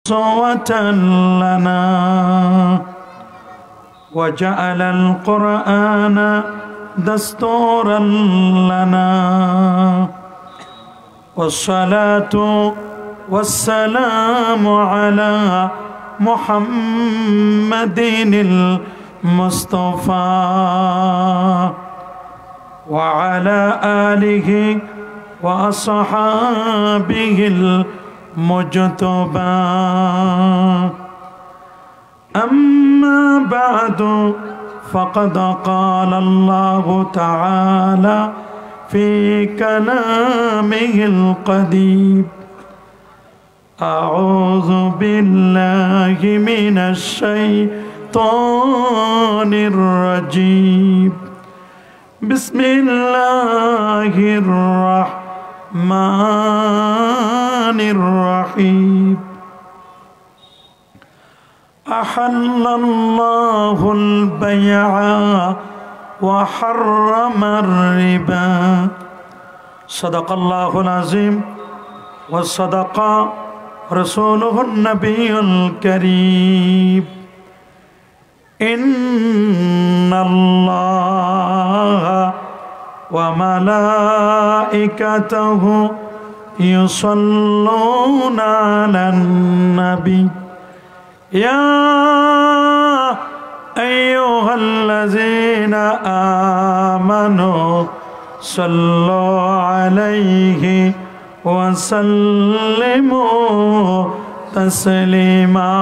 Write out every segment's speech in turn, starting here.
أسوة لنا وجعل القرآن دستورا لنا والصلاة والسلام على محمد المصطفى وعلى آله وأصحابه المجتبى أما بعد فقد قال الله تعالى في كلامه القديم أعوذ بالله من الشيطان الرجيم بسم الله الرحمن الرحيم أحل الله البيع وحرم الربا صدق الله العظيم وصدق رسوله النبي الكريم إن الله وملائكته يصلون على النبي يا أيها الذين آمنوا صلوا عليه وسلموا تسليما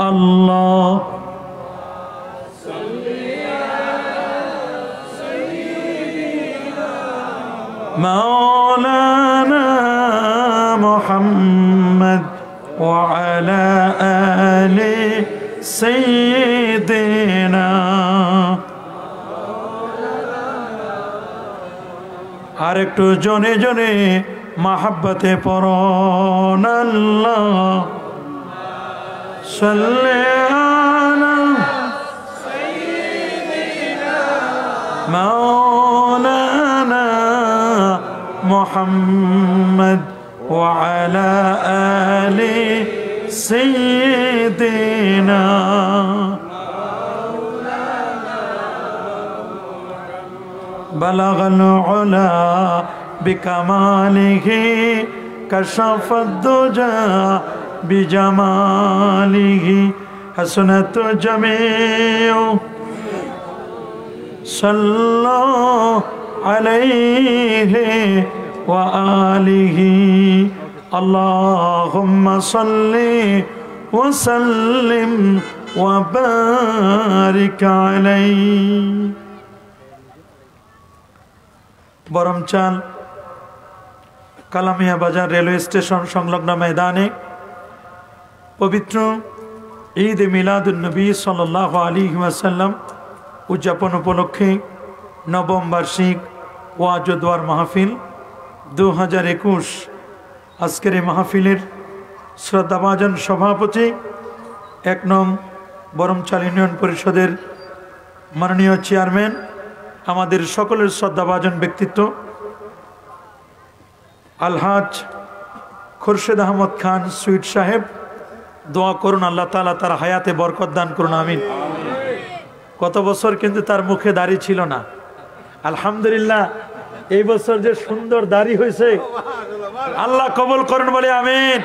الله مولانا محمد وعلى آل سيدنا আর একটু জনে জনে মাহাব্বতে পড়ুন আল্লাহ সাল্লি আলা সাইয়্যিদিনা মাওলানা মুহাম্মদ ওয়া আলা আলি সাইয়্যিদিনা بلغ العلا بكماله كشف الدجى بجماله حسنت جميع صلوا عليه وآله اللهم صل وسلم وبارك عليه বরমচাল কালামিয়া বাজার রেলওয়ে স্টেশন সংলগ্ন ময়দানে পবিত্র ঈদ মিলাদুন নবী সাল্লাল্লাহু আলাইহি ওয়াসাল্লাম উদযাপন উপলক্ষে নবম বার্ষিক ওয়াজ ও দোয়ার মাহফিল 2021 আজকের এই মাহফিলের শ্রদ্ধাভাজন সভাপতি 1 নং বরমচাল ইউনিয়ন পরিষদের মাননীয় চেয়ারম্যান আমাদের সকলের শ্রদ্ধাভাজন ব্যক্তিত্ব আলহাজ খুরশেদ আহমদ খান সুইট সাহেব দোয়া করুন আল্লাহ তাআলা তার হায়াতে বরকত দান করুন আমিন। কত বছর কিন্তু তার মুখে দাড়ি ছিল না, আলহামদুলিল্লাহ এই বছর যে সুন্দর দাড়ি হয়েছে আল্লাহ কবুল করুন বলে আমিন।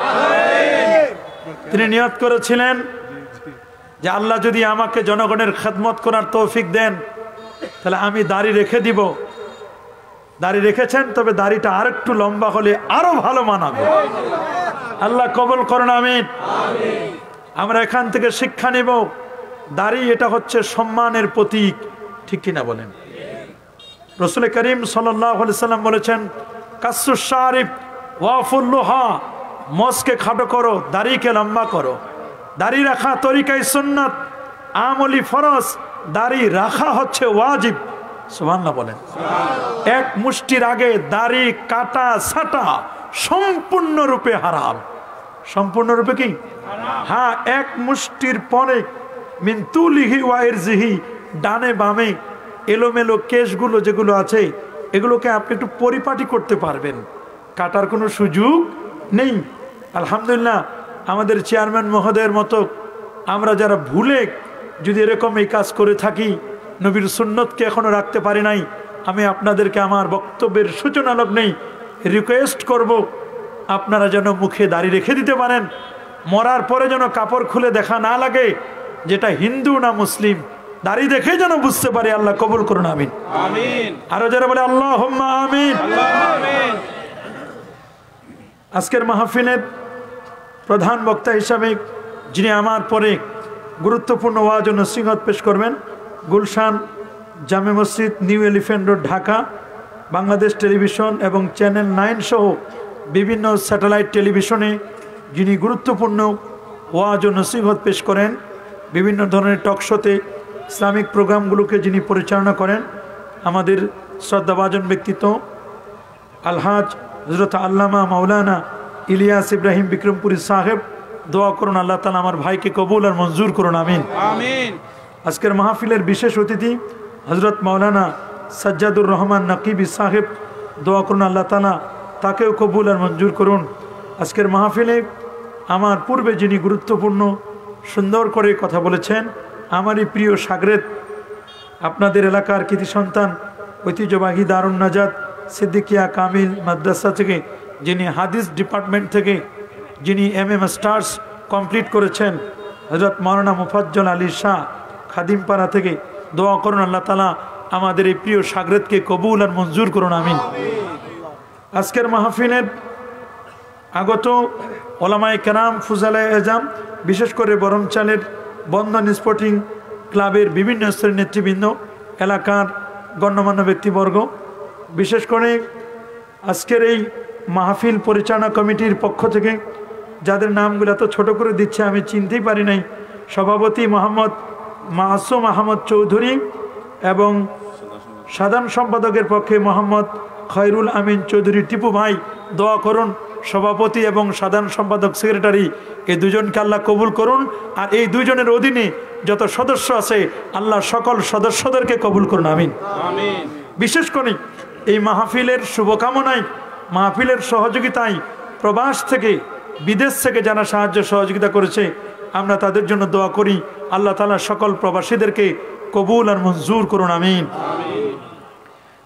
তিনি নিয়ত করেছিলেন যে আল্লাহ যদি আমাকে জনগণের খেদমত করার তৌফিক দেন তাহলে আমি দাড়ি রেখে দিব। দাড়ি রেখেছেন, তবে দাড়িটা আরেকটু লম্বা হলে আরো ভালো মানাবে। আল্লাহ কবুল করুন আমিন। আমরা এখান থেকে শিক্ষা নেব, দাড়ি এটা হচ্ছে সম্মানের প্রতীক, ঠিক কিনা বলেন? রাসূল করিম সাল্লাল্লাহু আলাইহি সাল্লাম বলেছেন কাসসুশ শারিব ওয়াফুল্লুহা, মোসকে খাটো করো, দাড়িকে লম্বা করো। দাড়ি রাখা তরিকায় সুন্নাত, আমলি ফরজ, দাড়ি রাখা হচ্ছে ওয়াজিব। সুবহানাল্লাহ বলেন। এক মুষ্টির আগে দাড়ি কাটা ছাটা সম্পূর্ণরূপে হারাম। সম্পূর্ণরূপে কি? হ্যাঁ, এক মুষ্টির পরে মিন তুলিহি ওয়া ইরজিহি, ডানে বামে এলোমেলো কেশগুলো যেগুলো আছে এগুলোকে আপনি একটু পরিপাটি করতে পারবেন, কাটার কোনো সুযোগ নেই। আলহামদুলিল্লাহ আমাদের চেয়ারম্যান মহোদয়ের মতো আমরা যারা ভুলে যদি এরকম এই কাজ করে থাকি, নবীর সুন্নতকে এখনো রাখতে পারি নাই, আমি আপনাদেরকে আমার বক্তব্যের সূচনা লগ্নেই রিকোয়েস্ট করব, আপনারা যেন মুখে দাড়ি রেখে দিতে পারেন। মরার পরে যেন কাপড় খুলে দেখা না লাগে যেটা হিন্দু না মুসলিম, দাড়ি দেখে যেন বুঝতে পারি। আল্লাহ কবুল করুন, আমিন। আরো যারা বলে আল্লাহুম্মা আমিন। আজকের মাহফিলের প্রধান বক্তা হিসাবে যিনি আমার পরে গুরুত্বপূর্ণ ওয়াজ ও নসিহত পেশ করবেন, গুলশান জামে মসজিদ, new elephant road, Dhaka, Bangladesh television এবং চ্যানেল 9 সহ বিভিন্ন স্যাটেলাইট টেলিভিশনে যিনি গুরুত্বপূর্ণ ওয়াজ ও নসিহত পেশ করেন, বিভিন্ন ধরনের টক শোতে ইসলামিক প্রোগ্রামগুলোকে যিনি পরিচালনা করেন, আমাদের শ্রদ্ধাভাজন ব্যক্তিত্ব আলহাজ হযরত আল্লামা মাওলানা ইলিয়াস ইব্রাহিম বিক্রমপুরী সাহেব। দোয়া করুন আল্লাহ তাআলা আমার ভাইকে কবুল আর মঞ্জুর করুন, আমিন। আজকের মাহফিলের বিশেষ অতিথি হযরত মাওলানা সাজ্জাদুর রহমান নকিবী সাহেব। দোয়া করুন আল্লাহ তাআলা তাকেও কবুল আর মঞ্জুর করুন। আজকের মাহফিলে আমার পূর্বে যিনি গুরুত্বপূর্ণ সুন্দর করে কথা বলেছেন, আমারই প্রিয় শাগরেদ, আপনাদের এলাকার কৃতি সন্তান, ঐতিহ্যবাহী দারুন নাজাত সিদ্দিকিয়া কামিল মাদ্রাসা থেকে যিনি হাদিস ডিপার্টমেন্ট থেকে যিনি মাস্টার্স কমপ্লিট করেছেন, হযরত মাওলানা মুফাজ্জল আলী শাহ খাদিমপাড়া থেকে। দোয়া করুন আল্লাহ তাআলা আমাদের এই প্রিয় শাগরেদকে কবুল আর মঞ্জুর করুন, আমিন। আজকের মাহফিলের আগত ওলামায়ে কেরাম, ফুজালায়ে এজাম, বিশেষ করে বরমচালের বন্ধন স্পোর্টিং ক্লাবের বিভিন্ন স্তরের নেতৃবৃন্দ, এলাকার গণ্যমান্য ব্যক্তিবর্গ, বিশেষ করে আজকের এই মাহফিল পরিচালনা কমিটির পক্ষ থেকে যাদের নামগুলো এত ছোট করে দিচ্ছে আমি চিনতেই পারি নাই, সভাপতি মোহাম্মদ মাসুম আহমদ চৌধুরী এবং সাধারণ সম্পাদকের পক্ষে মোহাম্মদ খয়রুল আমিন চৌধুরী টিপু ভাই। দোয়া করুন সভাপতি এবং সাধারণ সম্পাদক সেক্রেটারি এই দুজনকে আল্লাহ কবুল করুন, আর এই দুজনের অধীনে যত সদস্য আছে আল্লাহ সকল সদস্যদেরকে কবুল করুন, আমিন। বিশেষ করে এই মাহফিলের শুভকামনায়, মাহফিলের সহযোগিতায় প্রবাস থেকে, বিদেশ থেকে যারা সাহায্য সহযোগিতা করেছে আমরা তাদের জন্য দোয়া করি, আল্লাহ তাআলা সকল প্রবাসীদেরকে কবুল আর মঞ্জুর করুন, আমিন।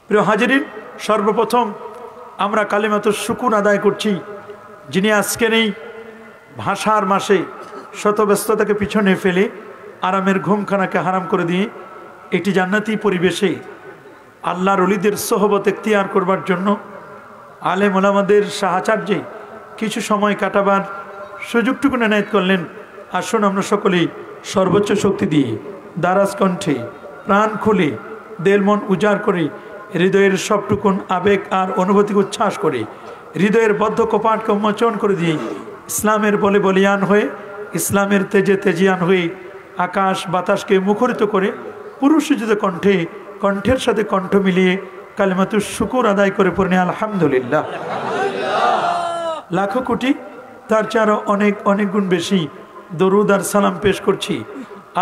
প্রিয় হাজিরিন, সর্বপ্রথম আমরা কালিমাতুশ শুকুর আদায় করছি যিনি আজকের এই ভাষার মাসে শত ব্যস্ততাকে পিছনে ফেলে আরামের ঘুমখানাকে হারাম করে দিয়ে একটি জান্নাতি পরিবেশে আল্লাহর ওলিদের সোহবত এখতিয়ার করবার জন্য আলেম ওলামাদের সাহায্যে কিছু সময় কাটাবার সুযোগটুকু এনায়েত করলেন। আসুন আমরা সকলেই সর্বোচ্চ শক্তি দিয়ে, দারাজ কণ্ঠে, প্রাণ খুলে, দেল মন উজাড় করে, হৃদয়ের সবটুকুন আবেগ আর অনুভূতিকে উচ্ছ্বাস করে, হৃদয়ের বদ্ধ কপাটকে উন্মোচন করে দিয়ে ইসলামের বলে বলিয়ান হয়ে, ইসলামের তেজে তেজিয়ান হয়ে আকাশ বাতাসকে মুখরিত করে পুরুষোচিত কণ্ঠে, কণ্ঠের সাথে কণ্ঠ মিলিয়ে কালিমাতুশ শুকুর আদায় করে পড়ে আলহামদুলিল্লাহ। লাখো কোটি তার চেয়ে অনেক অনেক গুণ বেশি দরুদ আর সালাম পেশ করছি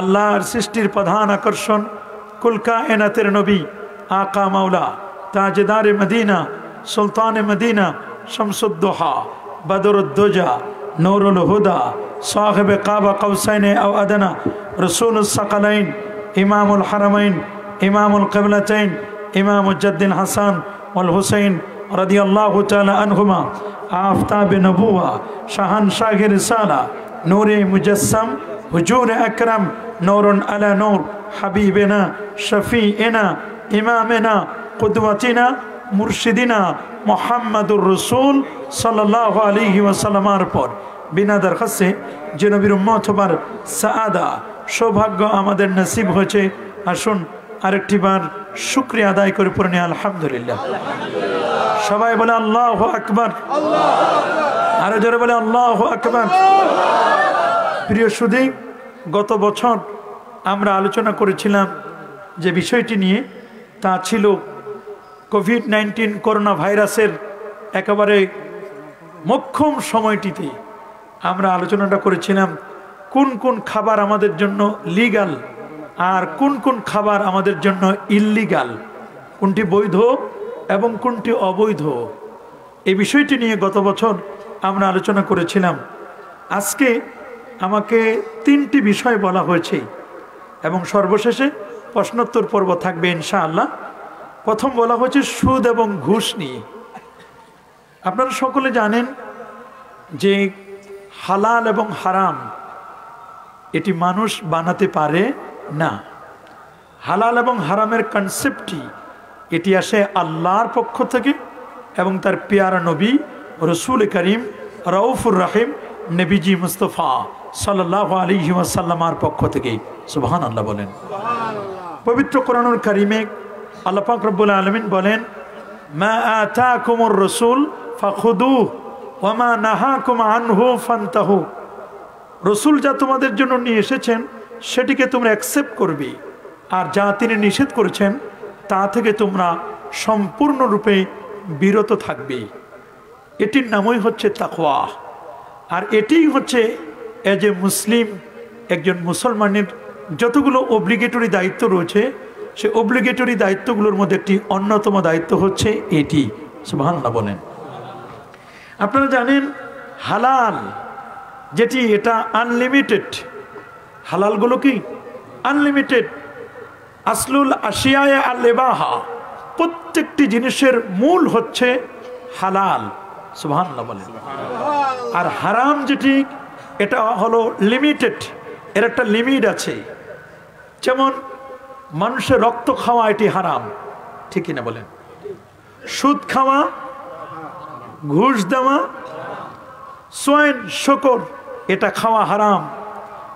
আল্লাহর সৃষ্টির প্রধান আকর্ষণ, কুল কায়নাতের নবী, আকা মাওলা, তাজদারে মদিনা, সুলতানে মদিনা, শামসুদ্দোহা, বদরুদ্দোজা, নূরুল হুদা, সাহেবে কাবা কৌসাইনে আও আদনা, রসুলুস সাকালাইন, ইমামুল হারামাইন, ইমামুল কিবলাতাইন, ইমামুজ্জাদ্দিন হাসান ওয়াল হুসাইন রাদিয়াল্লাহু তাআলা আনহুমা, আফতাবে নবুয়া, শাহানশাহে রিসালা, নূরে মুজাসসাম, হুজুর আকরাম, নূরুন আলা নূর, হাবিবেনা শফিএনা ইমামেনা কুদওয়াতিনা মুর্শিদিনা মুহাম্মাদুর রাসূল সাল্লাল্লাহু আলাইহি ওয়াসাল্লামের পর বিনা দরখাস্তে যে নবীর উম্মত হবার সাআদা সৌভাগ্য আমাদের নসিব হয়েছে। আসুন আরেকটি বার শুকরিয়া আদায় করে পড়ে আলহামদুলিল্লাহ। সবাই বলে আল্লাহু আকবার, আরো জোরে বলে আল্লাহু আকবার। প্রিয় সুধী, গত বছর আমরা আলোচনা করেছিলাম যে বিষয়টি নিয়ে, তা ছিল কোভিড-19 করোনা ভাইরাসের একেবারে মোক্ষম সময়টিতে আমরা আলোচনাটা করেছিলাম কোন কোন খাবার আমাদের জন্য লিগ্যাল আর কোন কোন খাবার আমাদের জন্য ইল্লিগাল, কোনটি বৈধ এবং কোনটি অবৈধ। এই বিষয়টি নিয়ে গত বছর আমরা আলোচনা করেছিলাম। আজকে আমাকে 3টি বিষয় বলা হয়েছে এবং সর্বশেষে প্রশ্নোত্তর পর্ব থাকবে ইনশাআল্লাহ। প্রথম বলা হয়েছে সুদ এবং ঘুষ নিয়ে। আপনারা সকলে জানেন যে হালাল এবং হারাম এটি মানুষ বানাতে পারে না। হালাল এবং হারামের কনসেপ্টটি এটি আসে আল্লাহর পক্ষ থেকে এবং তার পেয়ারা নবী রসুল করিম রউফুর রাহিম নবীজি মুস্তফা সাল্লাল্লাহু আলাইহি ওয়াসাল্লামের পক্ষ থেকে। সুবহানাল্লাহ বলেন। পবিত্র কোরআনুল কারীমে আল্লাহ পাক রব্বুল আলামিন বলেন, মা আতাকুমুর রাসূল ফাখুদুহু ওয়া মা নাহাকুম আনহু ফান্তাহু। রসুল যা তোমাদের জন্য নিয়ে এসেছেন সেটিকে তোমরা অ্যাকসেপ্ট করবে, আর যা তিনি নিষেধ করেছেন তা থেকে তোমরা সম্পূর্ণরূপে বিরত থাকবে। এটির নামই হচ্ছে তাকওয়া। আর এটিই হচ্ছে এজ এ মুসলিম একজন মুসলমানের যতগুলো অব্লিগেটরি দায়িত্ব রয়েছে সে অব্লিগেটরি দায়িত্বগুলোর মধ্যে একটি অন্যতম দায়িত্ব হচ্ছে এটি। সুবহানাল্লাহ বলেন। আপনারা জানেন হালাল যেটি এটা আনলিমিটেড। হালালগুলো কি আনলিমিটেড। আসলুল আশিয়ায়ে আল ইবাহা, প্রত্যেকটি জিনিসের মূল হচ্ছে হালাল। সুবহানাল্লাহ বলেন। আর হারাম যেটি এটা হলো লিমিটেড, এর একটা লিমিট আছে। যেমন মানুষের রক্ত খাওয়া এটি হারাম, ঠিক কিনা বলেন? সুদ খাওয়া, ঘুষ দেওয়া, সোয়াইন শকর এটা খাওয়া হারাম।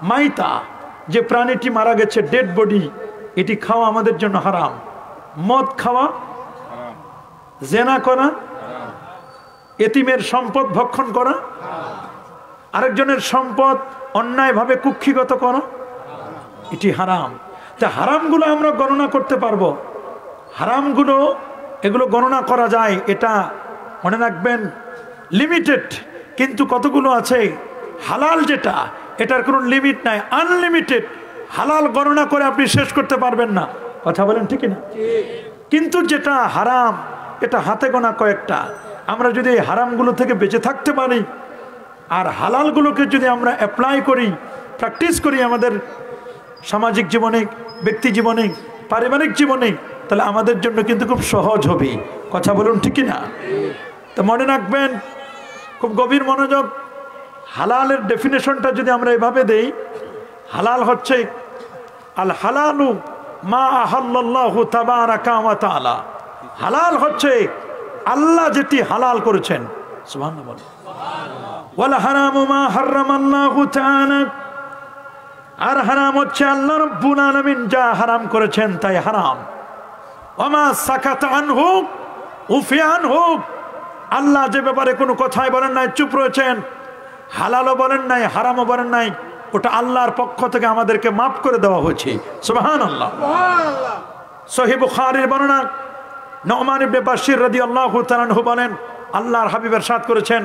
মাইতা যে প্রাণীটি মারা গেছে ডেড বডি এটি খাওয়া আমাদের জন্য হারাম। মদ খাওয়া, জেনা করা, এতিমের সম্পদ ভক্ষণ করা, আরেকজনের সম্পদ অন্যায়ভাবে কুক্ষিগত করা এটি হারাম। তা হারামগুলো আমরা গণনা করতে পারবো। হারামগুলো এগুলো গণনা করা যায়, এটা মনে রাখবেন লিমিটেড। কিন্তু কতগুলো আছে হালাল যেটা এটার কোনো লিমিট নাই, আনলিমিটেড। হালাল গণনা করে আপনি শেষ করতে পারবেন না। কথা বলেন ঠিক না? কিন্তু যেটা হারাম এটা হাতে গোনা কয়েকটা। আমরা যদি এই হারামগুলো থেকে বেঁচে থাকতে পারি আর হালালগুলোকে যদি আমরা অ্যাপ্লাই করি, প্র্যাকটিস করি আমাদের সামাজিক জীবনে, ব্যক্তি জীবনে, পারিবারিক জীবনে, তাহলে আমাদের জন্য কিন্তু খুব সহজ হবে। কথা বলুন ঠিক না? তো মনে রাখবেন, খুব গভীর মনোযোগ। হালালের ডেফিনেশনটা যদি আমরা এভাবে দেই, হালাল হচ্ছে আল হালালু মা আহাল্লাল্লাহু তাবারাকা ওয়া তাআলা। হালাল হচ্ছে আল্লাহ যেটি হালাল করেছেন। সুবহানাল্লাহ। ওয়াল হারামু মা হারামাল্লাহু তাআলা। আর হারাম হচ্ছে আল্লাহ রাব্বুল আলামিন যা হারাম করেছেন তাই হারাম। ওয়া মা সাকাতা আনহু উফিয়া আনহু। আল্লাহ যে ব্যাপারে কোনো কথাই বলেন নাই, চুপ রয়েছেন, হালালও বলেন নাই, হারামও বলেন নাই, ওটা আল্লাহর পক্ষ থেকে আমাদেরকে মাফ করে দেওয়া হয়েছে। সুবহানাল্লাহ। সহিহ বুখারীর বর্ণনা, নুমান ইবনে বাশির রাদিয়াল্লাহু তাআলা আনহু বলেন, আল্লাহর হাবিব ইরশাদ করেছেন,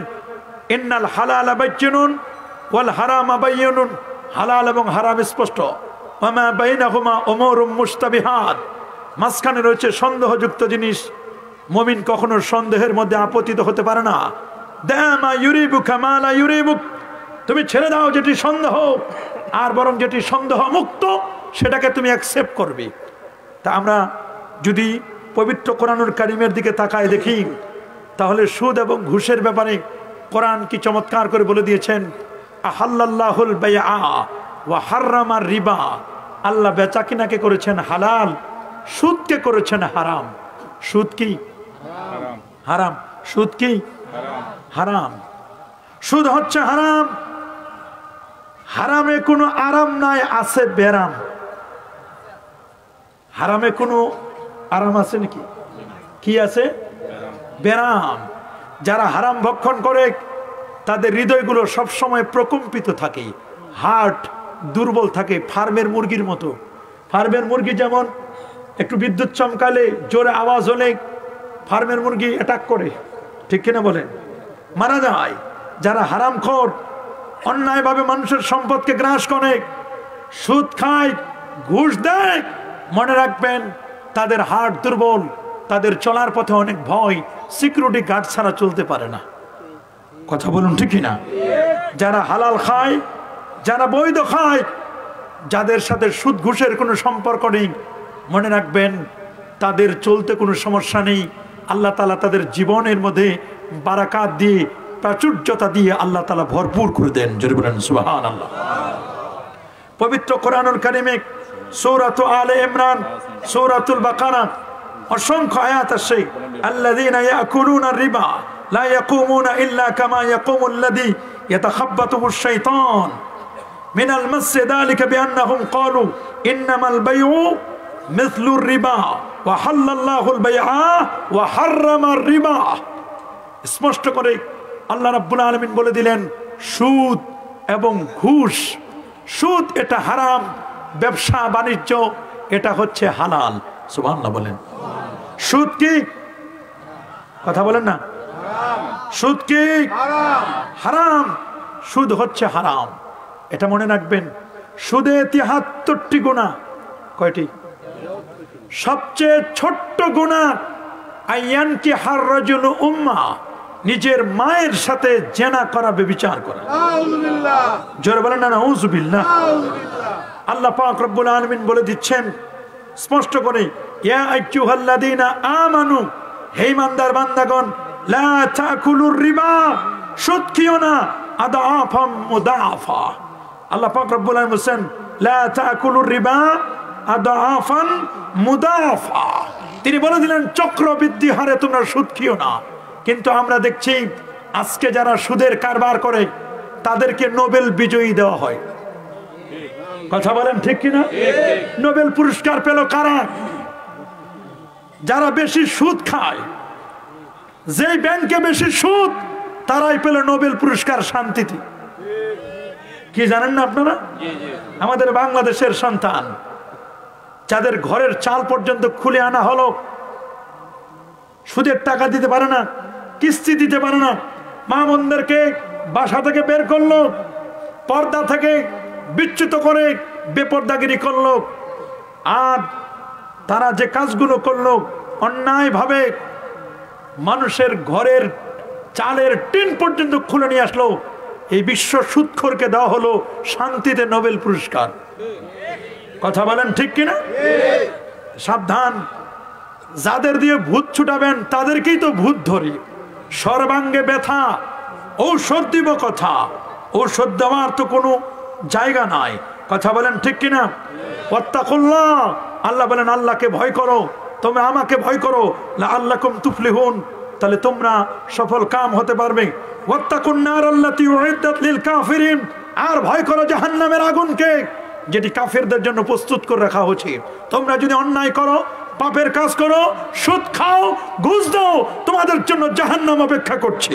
ইন্নাল হালালা বাইয়িনুন ওয়াল হারামা বাইয়িনুন। হালাল এবং হারাম স্পষ্ট। ওয়া মা বাইনাহুমা উমুরুম মুশতাবিহাত। মাঝখানে রয়েছে সন্দেহযুক্ত জিনিস। মুমিন কখনো সন্দেহের মধ্যে আপতিত হতে পারে না। দামা ইউরিবুকা মা লা ইউরিবুক। তুমি ছেড়ে দাও যেটি সন্দেহ, আর বরং যেটি সন্দেহ মুক্ত সেটাকে তুমি অ্যাকসেপ্ট করবে। তা আমরা যদি পবিত্র কোরআনুল কারীমের দিকে তাকায় দেখি, তাহলে সুদ এবং ঘুষের ব্যাপারে কোরআন কি চমৎকার করে বলে দিয়েছেন, আহাল্লাল্লাহুল বাইআ ওয়া হাররামার রিবা। আল্লাহ বেচা কিনাকে করেছেন হালাল, সুদকে করেছেন হারাম। সুদ কি হারাম, সুদ কি হারাম। সুদ হচ্ছে হারাম। হারামে কোনো আরাম নাই, আছে বেরাম। হারামে কোনো আরাম আছে নাকি? কি আছে? বেরাম। যারা হারাম ভক্ষণ করে তাদের হৃদয়গুলো সবসময় প্রকম্পিত থাকে, হার্ট দুর্বল থাকে, ফার্মের মুরগির মতো। ফার্মের মুরগি যেমন একটু বিদ্যুৎ চমকালে, জোরে আওয়াজ হলে ফার্মের মুরগি অ্যাটাক করে, ঠিক কিনা বলেন? মারা যায়। যারা হারামখোর, অন্যায়ভাবে মানুষের সম্পদকে গ্রাস করে, সুদ খায়, ঘুষ দেয়, মনে রাখবেন তাদের হার্ট দুর্বল, তাদের চলার পথে অনেক ভয়, সিকিউরিটি গার্ড ছাড়া চলতে পারে না। কথা বলুন ঠিক কিনা? যারা হালাল খায়, যারা বৈধ খায়, যাদের সাথে সুদ ঘুষের কোনো সম্পর্ক নেই, মনে রাখবেন তাদের চলতে কোনো সমস্যা নেই। আল্লাহ তাআলা তাদের জীবনের মধ্যে বারাকাত দিয়ে, প্রাচুর্যতা দিয়ে আল্লাহ তাআলা ভরপুর করে দেন। জোরে বলেন সুবহানাল্লাহ। পবিত্র কোরআনুল কারীমে সূরাত আলে ইমরান, সূরাতুল বাকারা অসংখ্য আয়াত আছে। আল্লাযীনা ইয়াকুলুনা রিবা লা ইয়াকুমুনা ইল্লা কামা ইয়াকুমুল্লাযী ইয়াতাখাব্বাতুহুশ শাইতান মিনাল মাসসি যালিকা বিআন্নাহুম ক্বালু ইন্নামাল বাইউ মিসলুর রিবা ওয়া হাল্লাল্লাহুল বাইআ ওয়া হাররামার রিবা। স্পষ্ট করে আল্লাহ রাব্বুল আলামিন বলে দিলেন সুদ এবং ঘুষ, সুদ এটা হারাম, ব্যবসা বাণিজ্য এটা হচ্ছে হালাল। সুবহানাল্লাহ বলেন। সুদ কি? কথা বলেন না। সুদ কি? হারাম। সুদ হচ্ছে হারাম, এটা মনে রাখবেন। সুদে ৭৩টি গুনাহ। কয়টি? সবচেয়ে ছোট্ট গুনাহ আইয়ানকি হার রাজুল উম্মা, নিজের মায়ের সাথে জেনা করা, ব্যভিচার করা। আউযুবিল্লাহ। জোরে বলেন না নাউযুবিল্লাহ। আল্লাহ পাক রব্বুল আলামিন বলে দিচ্ছেন স্পষ্ট করে, ইয়া আইয়ুহাল্লাযীনা আমানু, হে ঈমানদার বান্দাগণ, লা তাকুলুর রিবা, সুদ খেও না, আদাফাম মুদাফা। আল্লাহ পাক রব্বুল আলামিন বলেন লা তাকুলুর রিবা আদাফান মুদাফা। তিনি বলে দিলেন চক্রবৃদ্ধি হারে তোমরা সুদ খেও না। কিন্তু আমরা দেখছি আজকে যারা সুদের কারবার করে তাদেরকে নোবেল বিজয়ী দেওয়া হয়। কথা বলেন ঠিক কিনা? নোবেল পুরস্কার পেল কারা? যারা বেশি সুদ খায়, যে ব্যাংকে বেশি সুদ, তারাই পেল নোবেল পুরস্কার শান্তিতে। কি জানেন না আপনারা? আমাদের বাংলাদেশের সন্তান যাদের ঘরের চাল পর্যন্ত খুলে আনা হলো, সুদের টাকা দিতে পারে না, কিস্তি দিতে পারে না, মা বোনদেরকে বাসা থেকে বের করলো, পর্দা থেকে বিচ্যুত করে বেপর্দাগিরি করলো, আর তারা যে কাজগুলো করলো অন্যায়ভাবে মানুষের ঘরের চালের টিন পর্যন্ত খুলে নিয়ে আসলো, এই বিশ্ব সুদখোরকে দেওয়া হলো শান্তিতে নোবেল পুরস্কার। কথা বলেন ঠিক কিনা? সাবধান, যাদের দিয়ে ভূত ছুটাবেন তাদেরকেই তো ভূত ধরি। সর্বাঙ্গে ব্যথা, ঔষধ দিব কথা, ঔষধ দেওয়ার তো কোনো জায়গা নাই। কথা বলেন ঠিক কিনা? ওয়াত্তাকুল্লাহ, আল্লাহ বলেন আল্লাহকে ভয় করো, তোমরা আমাকে ভয় করো, লাআল্লাকুম তুফলিহুন, তাহলে তোমরা সফল কাম হতে পারবে। ওয়াত্তাকুন নার আল্লাতী উইদ্দাত লিল কাফিরিন, আর ভয় করো জাহান্নামের আগুনকে, যেটি কাফেরদের জন্য প্রস্তুত করে রাখা হয়েছে। তোমরা যদি অন্যায় করো, পাপের কাজ করো, সুদ খাও, ঘুষ দাও, তোমাদের জন্য জাহান্নাম অপেক্ষা করছে।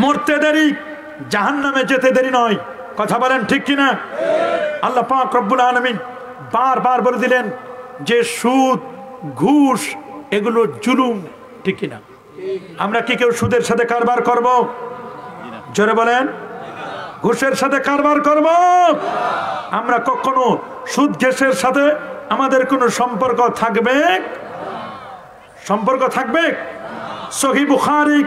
মরতে দেরি, জাহান্নামে যেতে দেরি নয়। কথা বলেন ঠিক কিনা? আল্লাহ পাক রব্বুল আলামিন বারবার বলে দিলেন যে সুদ, ঘুষ এগুলো জুলুম। ঠিক কিনা? আমরা কি কেউ সুদের সাথে কারবার করব? জোরে বলেন। ঘুষের সাথে কারবার করব? আমরা কখনো সুদ ঘুষের সাথে আমাদের কোনো সম্পর্ক থাকবে? সম্পর্ক থাকবে? সহিহ বুখারী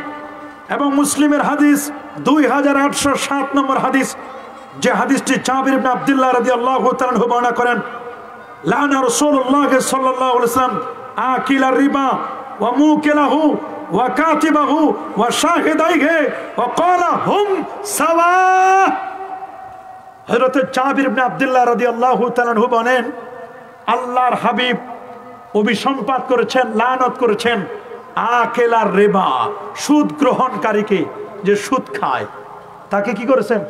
এবং মুসলিমের হাদিস 2807 নম্বর হাদিস, যে হাদিসটি জাবির ইবনে আব্দুল্লাহ রাদিয়াল্লাহু তাআলা আনহু বর্ণনা করেন, লানা রাসূলুল্লাহ সাল্লাল্লাহু আলাইহি ওয়াসাল্লাম আকিলার রিবা ওয়া মুকিলাহু ওয়া কাতিবাহু ওয়া শাহিদাইহি ওয়া ক্বালা হুম সাওয়া। হযরত জাবির ইবনে আব্দুল্লাহ রাদিয়াল্লাহু তাআলা আনহু বলেন, আল্লাহর হাবিব অভিসম্পাত করেছেন, লানত করেছেন আকিলার রিবা, সুদ গ্রহণকারীকে, যে সুদ খায় তাকে কি করেছেন?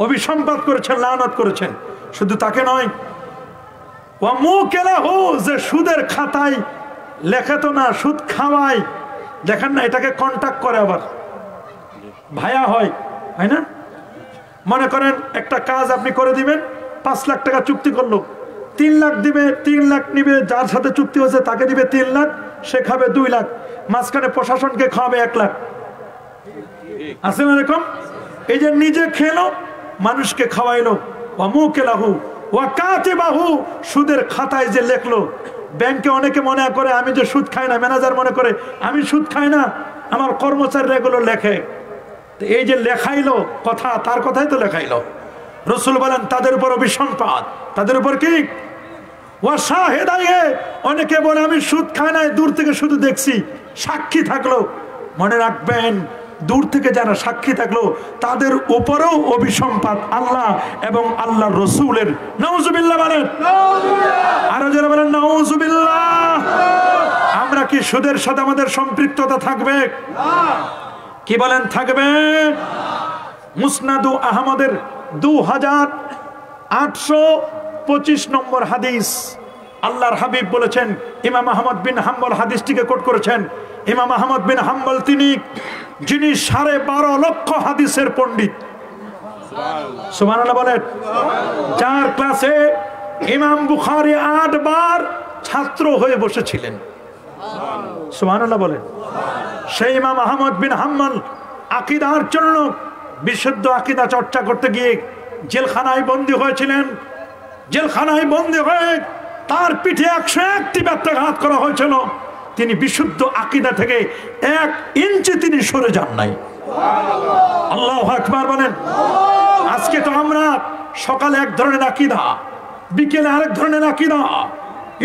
অভিসম্পাত করেছেন, লানত করেছেন। শুধু তাকে নয়, ওয়া মুকিলাহু, যে সুদের খাতায় লেখে তো না, সুদ খাওয়ায়, দেখেন না, এটাকে কন্টাক্ট করে, আবার ভায়া হয়, হয় না? মনে করেন একটা কাজ আপনি করে দিবেন, 5 লাখ টাকা চুক্তি করলো, 3 লাখ দিবে, 3 লাখ নিবে, যার সাথে চুক্তি হয়েছে তাকে দিবে 3 লাখ, সে খাবে 2 লাখ, মাঝখানে প্রশাসনকে খাওয়াবে 1 লাখ। আছে না এরকম? এই যে নিজে খেলো, মানুষকে খাওয়াইলো। ওয়া মুকিলাহু ওয়া কাতিবাহু, সুদের খাতায় যে লেখলো। ব্যাংকে অনেকে মনে করে আমি যে সুদ খাই না, ম্যানেজার মনে করে আমি সুদ খাই না, আমার কর্মচারীরা এগুলো লেখে। এই যে লেখাইলো কথা, তার কথাই তো লেখাইলো। রসুল বলেন তাদের উপর অভিসম্পাদ, তাদের উপর কি অনেকে বলে আমি সুদ খাই নাই, দূর থেকে শুধু দেখছি, সাক্ষী থাকলো। মনে রাখবেন, দূর থেকে যারা সাক্ষী থাকলো তাদের উপরেও অভিসম্পাদ আল্লাহ এবং আল্লাহর রসুলের। নাউজুবিল্লাহ বলেন, আরো যারা বলেন নাউজুবিল্লাহ। আমরা কি সুদের সাথে আমাদের সম্পৃক্ততা থাকবে? কি বলেন থাকবে? মুসনাদু আহমদের 2825 নম্বর হাদিস, আল্লাহর হাবিব বলেছেন, ইমাম আহমদ বিন হাম্বল হাদিসটিকে কোট করেছেন। ইমাম আহমদ বিন হাম্বল যিনি 12.5 লক্ষ হাদিসের পণ্ডিত, সুবহানাল্লাহ বলেন, যার ক্লাসে ইমাম বুখারী 8 বার ছাত্র হয়ে বসেছিলেন, সুবহানাল্লাহ বলেন। সেই ইমাম আহমদ বিন হাম্বল আকীদার জন্য, বিশুদ্ধ আকীদা চর্চা করতে গিয়ে জেলখানায় বন্দী হয়েছিলেন। জেলখানায় বন্দী হয়ে তার পিঠে 101টি ব্যত্যাঘাত করা হয়েছিল। তিনি বিশুদ্ধ আকীদা থেকে 1 ইঞ্চি তিনি সরে যান নাই। আল্লাহু আকবার বলেন। আজকে তো আমরা সকালে এক ধরনের আকীদা, বিকেলে আরেক ধরনের আকীদা।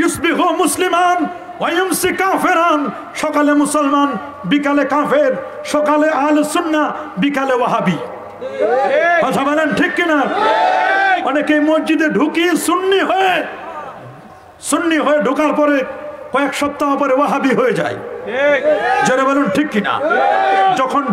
ইউসবিহু মুসলিমান ওয়া ইউমসি কাফিরান, সকালে মুসলমান বিকালে কাফের, সকালে আহলুস সুন্নাহ বিকালে ওয়াহাবি। কথা বলেন ঠিক কিনা? অনেকে মসজিদে ঢুকি সুন্নি হয়ে ঢোকার পরে কয়েক সপ্তাহ পরে ওয়াহাবি হয়ে যায়। জোরে বলুন ঠিক কিনা? যখন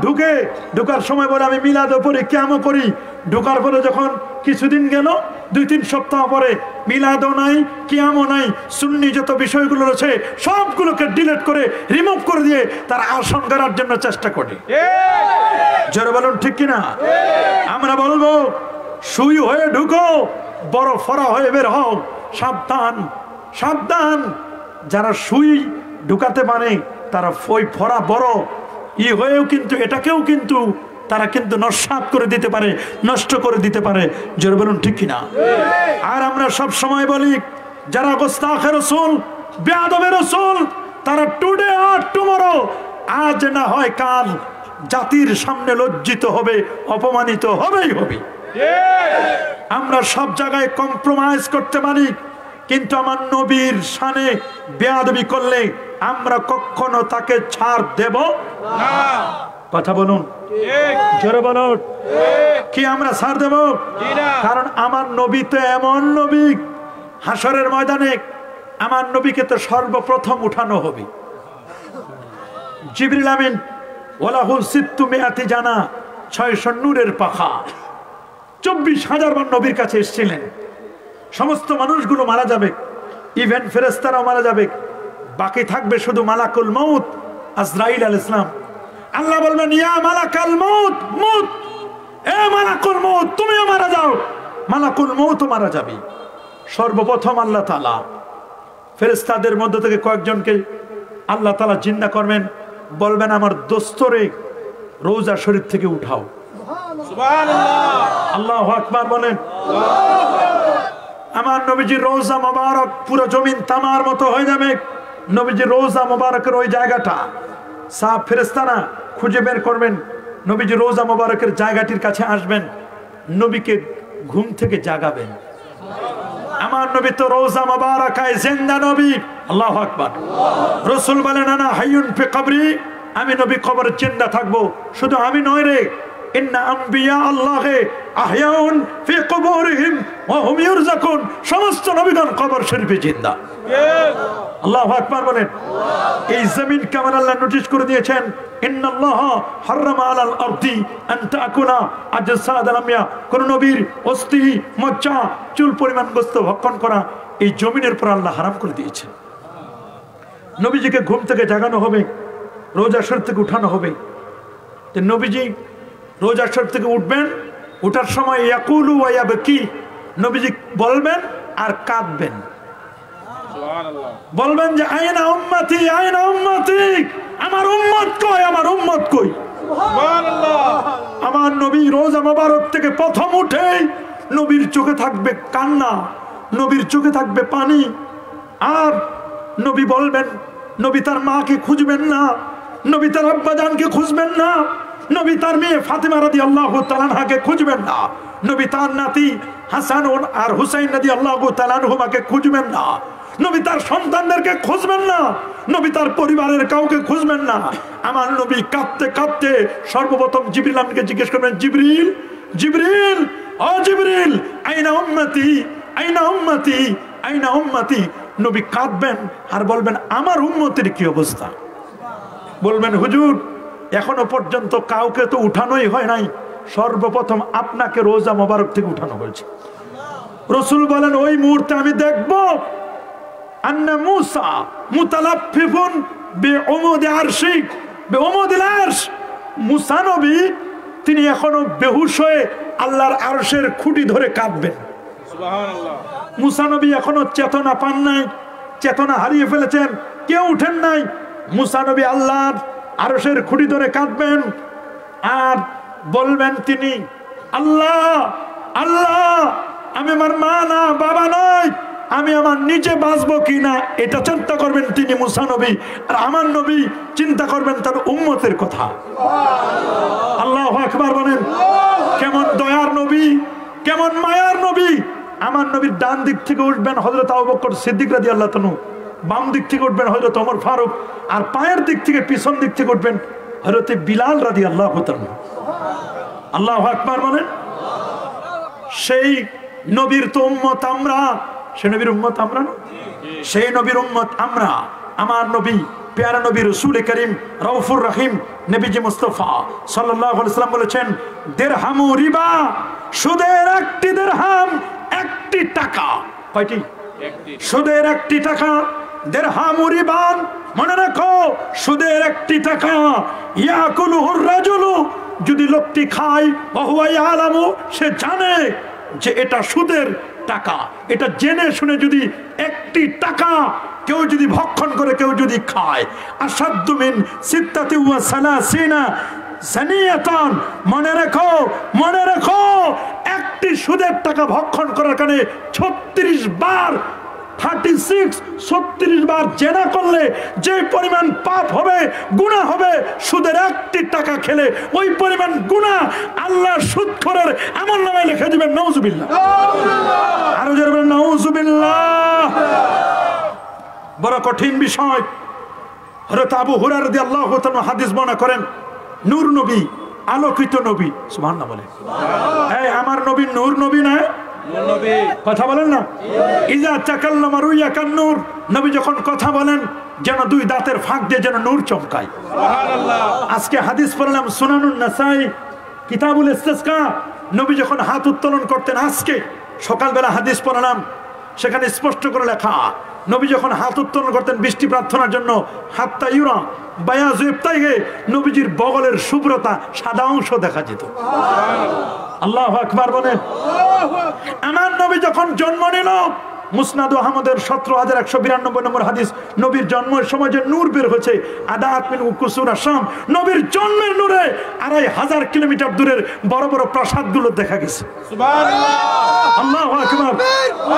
ঢুকার সময় বলে আমি মিলাদও পড়ি, কিয়ামও করি, ঢোকার পরে যখন কিছুদিন গেল, 2-3 সপ্তাহ পরে মিলাদও নাই, কিয়ামও নাই, সুন্নি যত বিষয়গুলো রয়েছে সবগুলোকে ডিলিট করে, রিমুভ করে দিয়ে তার আসন করার জন্য চেষ্টা করে। জোরে বলুন ঠিক কিনা? আমরা বলবো সুই হয়ে ঢুকো, বড় ফরা হয়ে বের হও। সাবধান, সাবধান। যারা সুই ঢুকাতে পারে তারা ফই ফরা বড় হয়েও কিন্তু এটাকেও কিন্তু তারা কিন্তু নস্যাৎ করে দিতে পারে, নষ্ট করে দিতে পারে। জোরে বলুন ঠিক কিনা? আর আমরা সব সময় বলি, যারা গোস্তাখে রাসূল, বেয়াদবে রাসূল, তারা টুডে আর টুমরো, আজ না হয় কাল জাতির সামনে লজ্জিত হবে, অপমানিত হবেই হবে। আমরা সব জায়গায় কম্প্রোমাইজ করতে পারি, কিন্তু আমার নবীর শানে বেয়াদবি করলে আমরা কখনো তাকে ছাড় দেব না। কথা বলুন, জোরে বলুন, কি আমরা ছাড় দেব? কারণ আমার নবী তো এমন নবী, হাসরের ময়দানে আমার নবীকে তো সর্বপ্রথম উঠানো হবে। জিবরিল আমিন ওয়ালাহু সিত্তু মিআতি জানা, 600 নূরের পাখা, 24,000 বার নবীর কাছে এসেছিলেন। সমস্ত মানুষগুলো মারা যাবে, ইভেন ফেরেশতারাও মারা যাবে, বাকি থাকবে শুধু মালাকুল মউত আজরাইল আলাইহিস সালাম। আল্লাহ বলবেন, ইয়া মালাকাল মউত, মুত, এ মালাকুল মউত তুমিও মারা যাও। মালাকুল মউতও মারা যাবে। সর্বপ্রথম আল্লাহ তাআলা ফেরেশতাদের মধ্য থেকে কয়েকজনকে আল্লাহ তাআলা জিন্দা করবেন, বলবেন আমার দোস্তরে রওজা শরীফ থেকে উঠাও। সুবহানাল্লাহ, আল্লাহু আকবার বলেন। আমার নবীজির রওজা মোবারক পুরো জমিন তামার মতো হয়ে যাবে। নবীজির রওজা মোবারকের ওই জায়গাটা সাফ ফেরেশতারা খুঁজে বের করবেন, নবীজির রওজা মোবারকের জায়গাটির কাছে আসবেন, নবীকে ঘুম থেকে জাগাবেন। আমার নবী তো রওজা মোবারকায় জিন্দা নবী। আল্লাহু আকবার। রাসূল বলেন, আনা হাইয়ুন ফি কবরি, আমি নবী কবরে জিন্দা থাকবো। শুধু আমি নয় রে, ইন্না আম্বিয়া আল্লাহে আহয়াউন ফি কুবুরিহিম ওয়া হুম ইরযাকুন, সমস্ত নবীগণ কবর শরীফে জিন্দা। আল্লাহু আকবার বলেন। এই জমিনকে আমার আল্লাহ নোটিশ করে দিয়েছেন, ইন্নাল্লাহ হারামা আলাল আরদি আন তাকুনা আজসাদাল আমবিয়া, কোন নবীর অস্থি, মজ্জা, চুল পরিমাণ গোশত ভক্ষণ করা এই জমিনের পর আল্লাহ হারাম করে দিয়েছেন। নবীজিকে ঘুম থেকে জাগানো হবে, রোজা শরীফ থেকে উঠানো হবে। তো নবীজি রোজা শরীফ থেকে উঠবেন, উঠার সময় ইয়াকুলু ওয়া ইয়াবকি, নবীজি বলবেন আর কাঁদবেন। সুবহানাল্লাহ, বলবেন যে আয়না উম্মতি, আয়না উম্মতি, আমার উম্মত কই, আমার উম্মত কই। সুবহানাল্লাহ। আমার নবী রোজা মোবারক থেকে প্রথম উঠেই নবীর চোখে থাকবে কান্না, নবীর চোখে থাকবে পানি। আর নবী বলবেন, নবী তার মাকে খুঁজবেন না, নবী তার আব্বাজানকে খুঁজবেন না, নবী তার মেয়ে ফাতেমা রাদিয়াল্লাহু তাআলা আনহাকে খুঁজবেন না, নবী তার নাতি হাসান আর হুসাইন রাদিয়াল্লাহু তাআলা আনহুমাকে খুঁজবেন না, নবী তার সন্তানদেরকে খুঁজবেন না, নবী তার পরিবারের কাউকে খুঁজবেন না। আমার নবী কাঁদতে কাঁদতে সর্বপ্রথম জিবরিল আমিনকে জিজ্ঞেস করবেন, জিবরিল জিবরিল ও জিবরিল আইনা উম্মতি আইনা উম্মতি আইনা উম্মতি। নবী কাঁদবেন আর বলবেন আমার উম্মতের কি অবস্থা। বলবেন হুজুর এখনো পর্যন্ত কাউকে তো উঠানোই হয় নাই, সর্বপ্রথম আপনাকে রোজা মোবারক থেকে উঠানো হয়েছে। রাসূল বলেন ওই মুহূর্তে আমি দেখব আন্না মূসা মুতালাফফিফুন বিউমুদি আরশি বিউমুদিল আরশ। মূসা নবী তিনি এখনো বেহুশ হয়ে আল্লাহর আরশের খুঁটি ধরে কাঁদবেন। সুবহানাল্লাহ। মূসা নবী এখনো চেতনা পান নাই, চেতনা হারিয়ে ফেলেছেন, কেউ উঠেন নাই। মূসা নবী আল্লাহর আরশের খুঁটি ধরে কাঁদবেন আর বলবেন তিনি, আল্লাহ আল্লাহ আমি আমার মা না বাবা নয়, আমি আমার নিজে বাঁচবো কিনা এটা চিন্তা করবেন তিনি মূসা নবী। আর আমার নবী চিন্তা করবেন তার উম্মতের কথা। আল্লাহু আকবার বলেন। কেমন দয়ার নবী, কেমন মায়ার নবী। আমার নবীর ডান দিক থেকে উঠবেন হযরত আবু বকর সিদ্দিক রাদিয়াল্লাহু তাআলা, বাম দিক থেকে উঠবেন হযরত ওমর ফারুক, আর পায়ের দিক থেকে পিছন দিক থেকে উঠবেন হযরত বিলাল রাদিয়াল্লাহু তাআলা। আল্লাহু আকবার বলেন। সেই নবীর তো উম্মত আমরা, সেই নবীর উম্মত আমরা না, সেই নবীর উম্মত আমরা। আমার নবী প্যারা নবী রাসূল করিম রউফুর রহিম নবীজি মুস্তাফা সাল্লাল্লাহু আলাইহি ওয়াসাল্লাম বলেছেন, দিরহামু রিবা, সুদের একটি দিরহাম একটি টাকা। কয়টি? সুদের একটি টাকা। দিরহামু রিবান, মনে রাখো সুদের একটি টাকা। ইয়াকুলুহুর রাজুলু, যদি লোকটি খায় ওয়া ইয়ালামু, সে জানে যে এটা সুদের টাকা, এটা জেনে শুনে যদি একটি টাকা কেউ যদি ভক্ষণ করে, কেউ যদি খায়, আসাদ্দু মিন সিত্তাতি ওয়া সালাসিনা জানিয়াতান, মনে রেখো মনে রেখো একটি সুদের টাকা ভক্ষণ করার কারণে 36 বার 36 বার জেনা করলে যে পরিমাণ পাপ হবে, গুনাহ হবে, সুদের একটি টাকা খেলে ওই পরিমাণ গুনাহ আল্লাহ সুদখোরের আমলনামায় লিখে দিবেন। নাউজুবিল্লাহ। আরো জোরে বলেন নাউজুবিল্লাহ। বড় কঠিন বিষয়। হযরত আবু হুরায়রা রাদিয়াল্লাহু তাআলা হাদিস বর্ণনা করেন, নূর নবী, আলোকিত নবী। সুবহানাল্লাহ বলেন। এই আমার নবী নূর নবী না, কথা বলেন না। ইজা তাকাল্লামা রুইয়া কান্নুর, নবী যখন কথা বলেন যেন দুই দাঁতের ফাঁক দিয়ে যেন নূর চমকায়। সুবহানাল্লাহ। আজকে হাদিস পড়লাম সুনানুন নাসাই কিতাবুল ইস্তিসকা, নবী যখন হাত উত্তোলন করতেন, আজকে সকালবেলা হাদিস পড়লাম, সেখানে স্পষ্ট করে লেখা, নবী যখন হাত উত্তোলন করতেন বৃষ্টি প্রার্থনার জন্য, হাত্তা ইউরা বায়াজু ইবতাইহি, নবীজির বগলের শুভ্রতা সাদা অংশ দেখা যেত। আল্লাহু আকবার বলেন। আমার নবী যখন জন্ম নিল, মুসনাদ আহমদের 17192 নম্বর হাদিস, নবীর জন্মের সময় যে নূর বের হয়েছে, আদাত মিন কুসুর আসাম, নবীর জন্মের নূরে 2500 কিলোমিটার দূরের বড় বড় প্রাসাদগুলো দেখা গেছে। সুবহানাল্লাহ। আল্লাহু আকবার।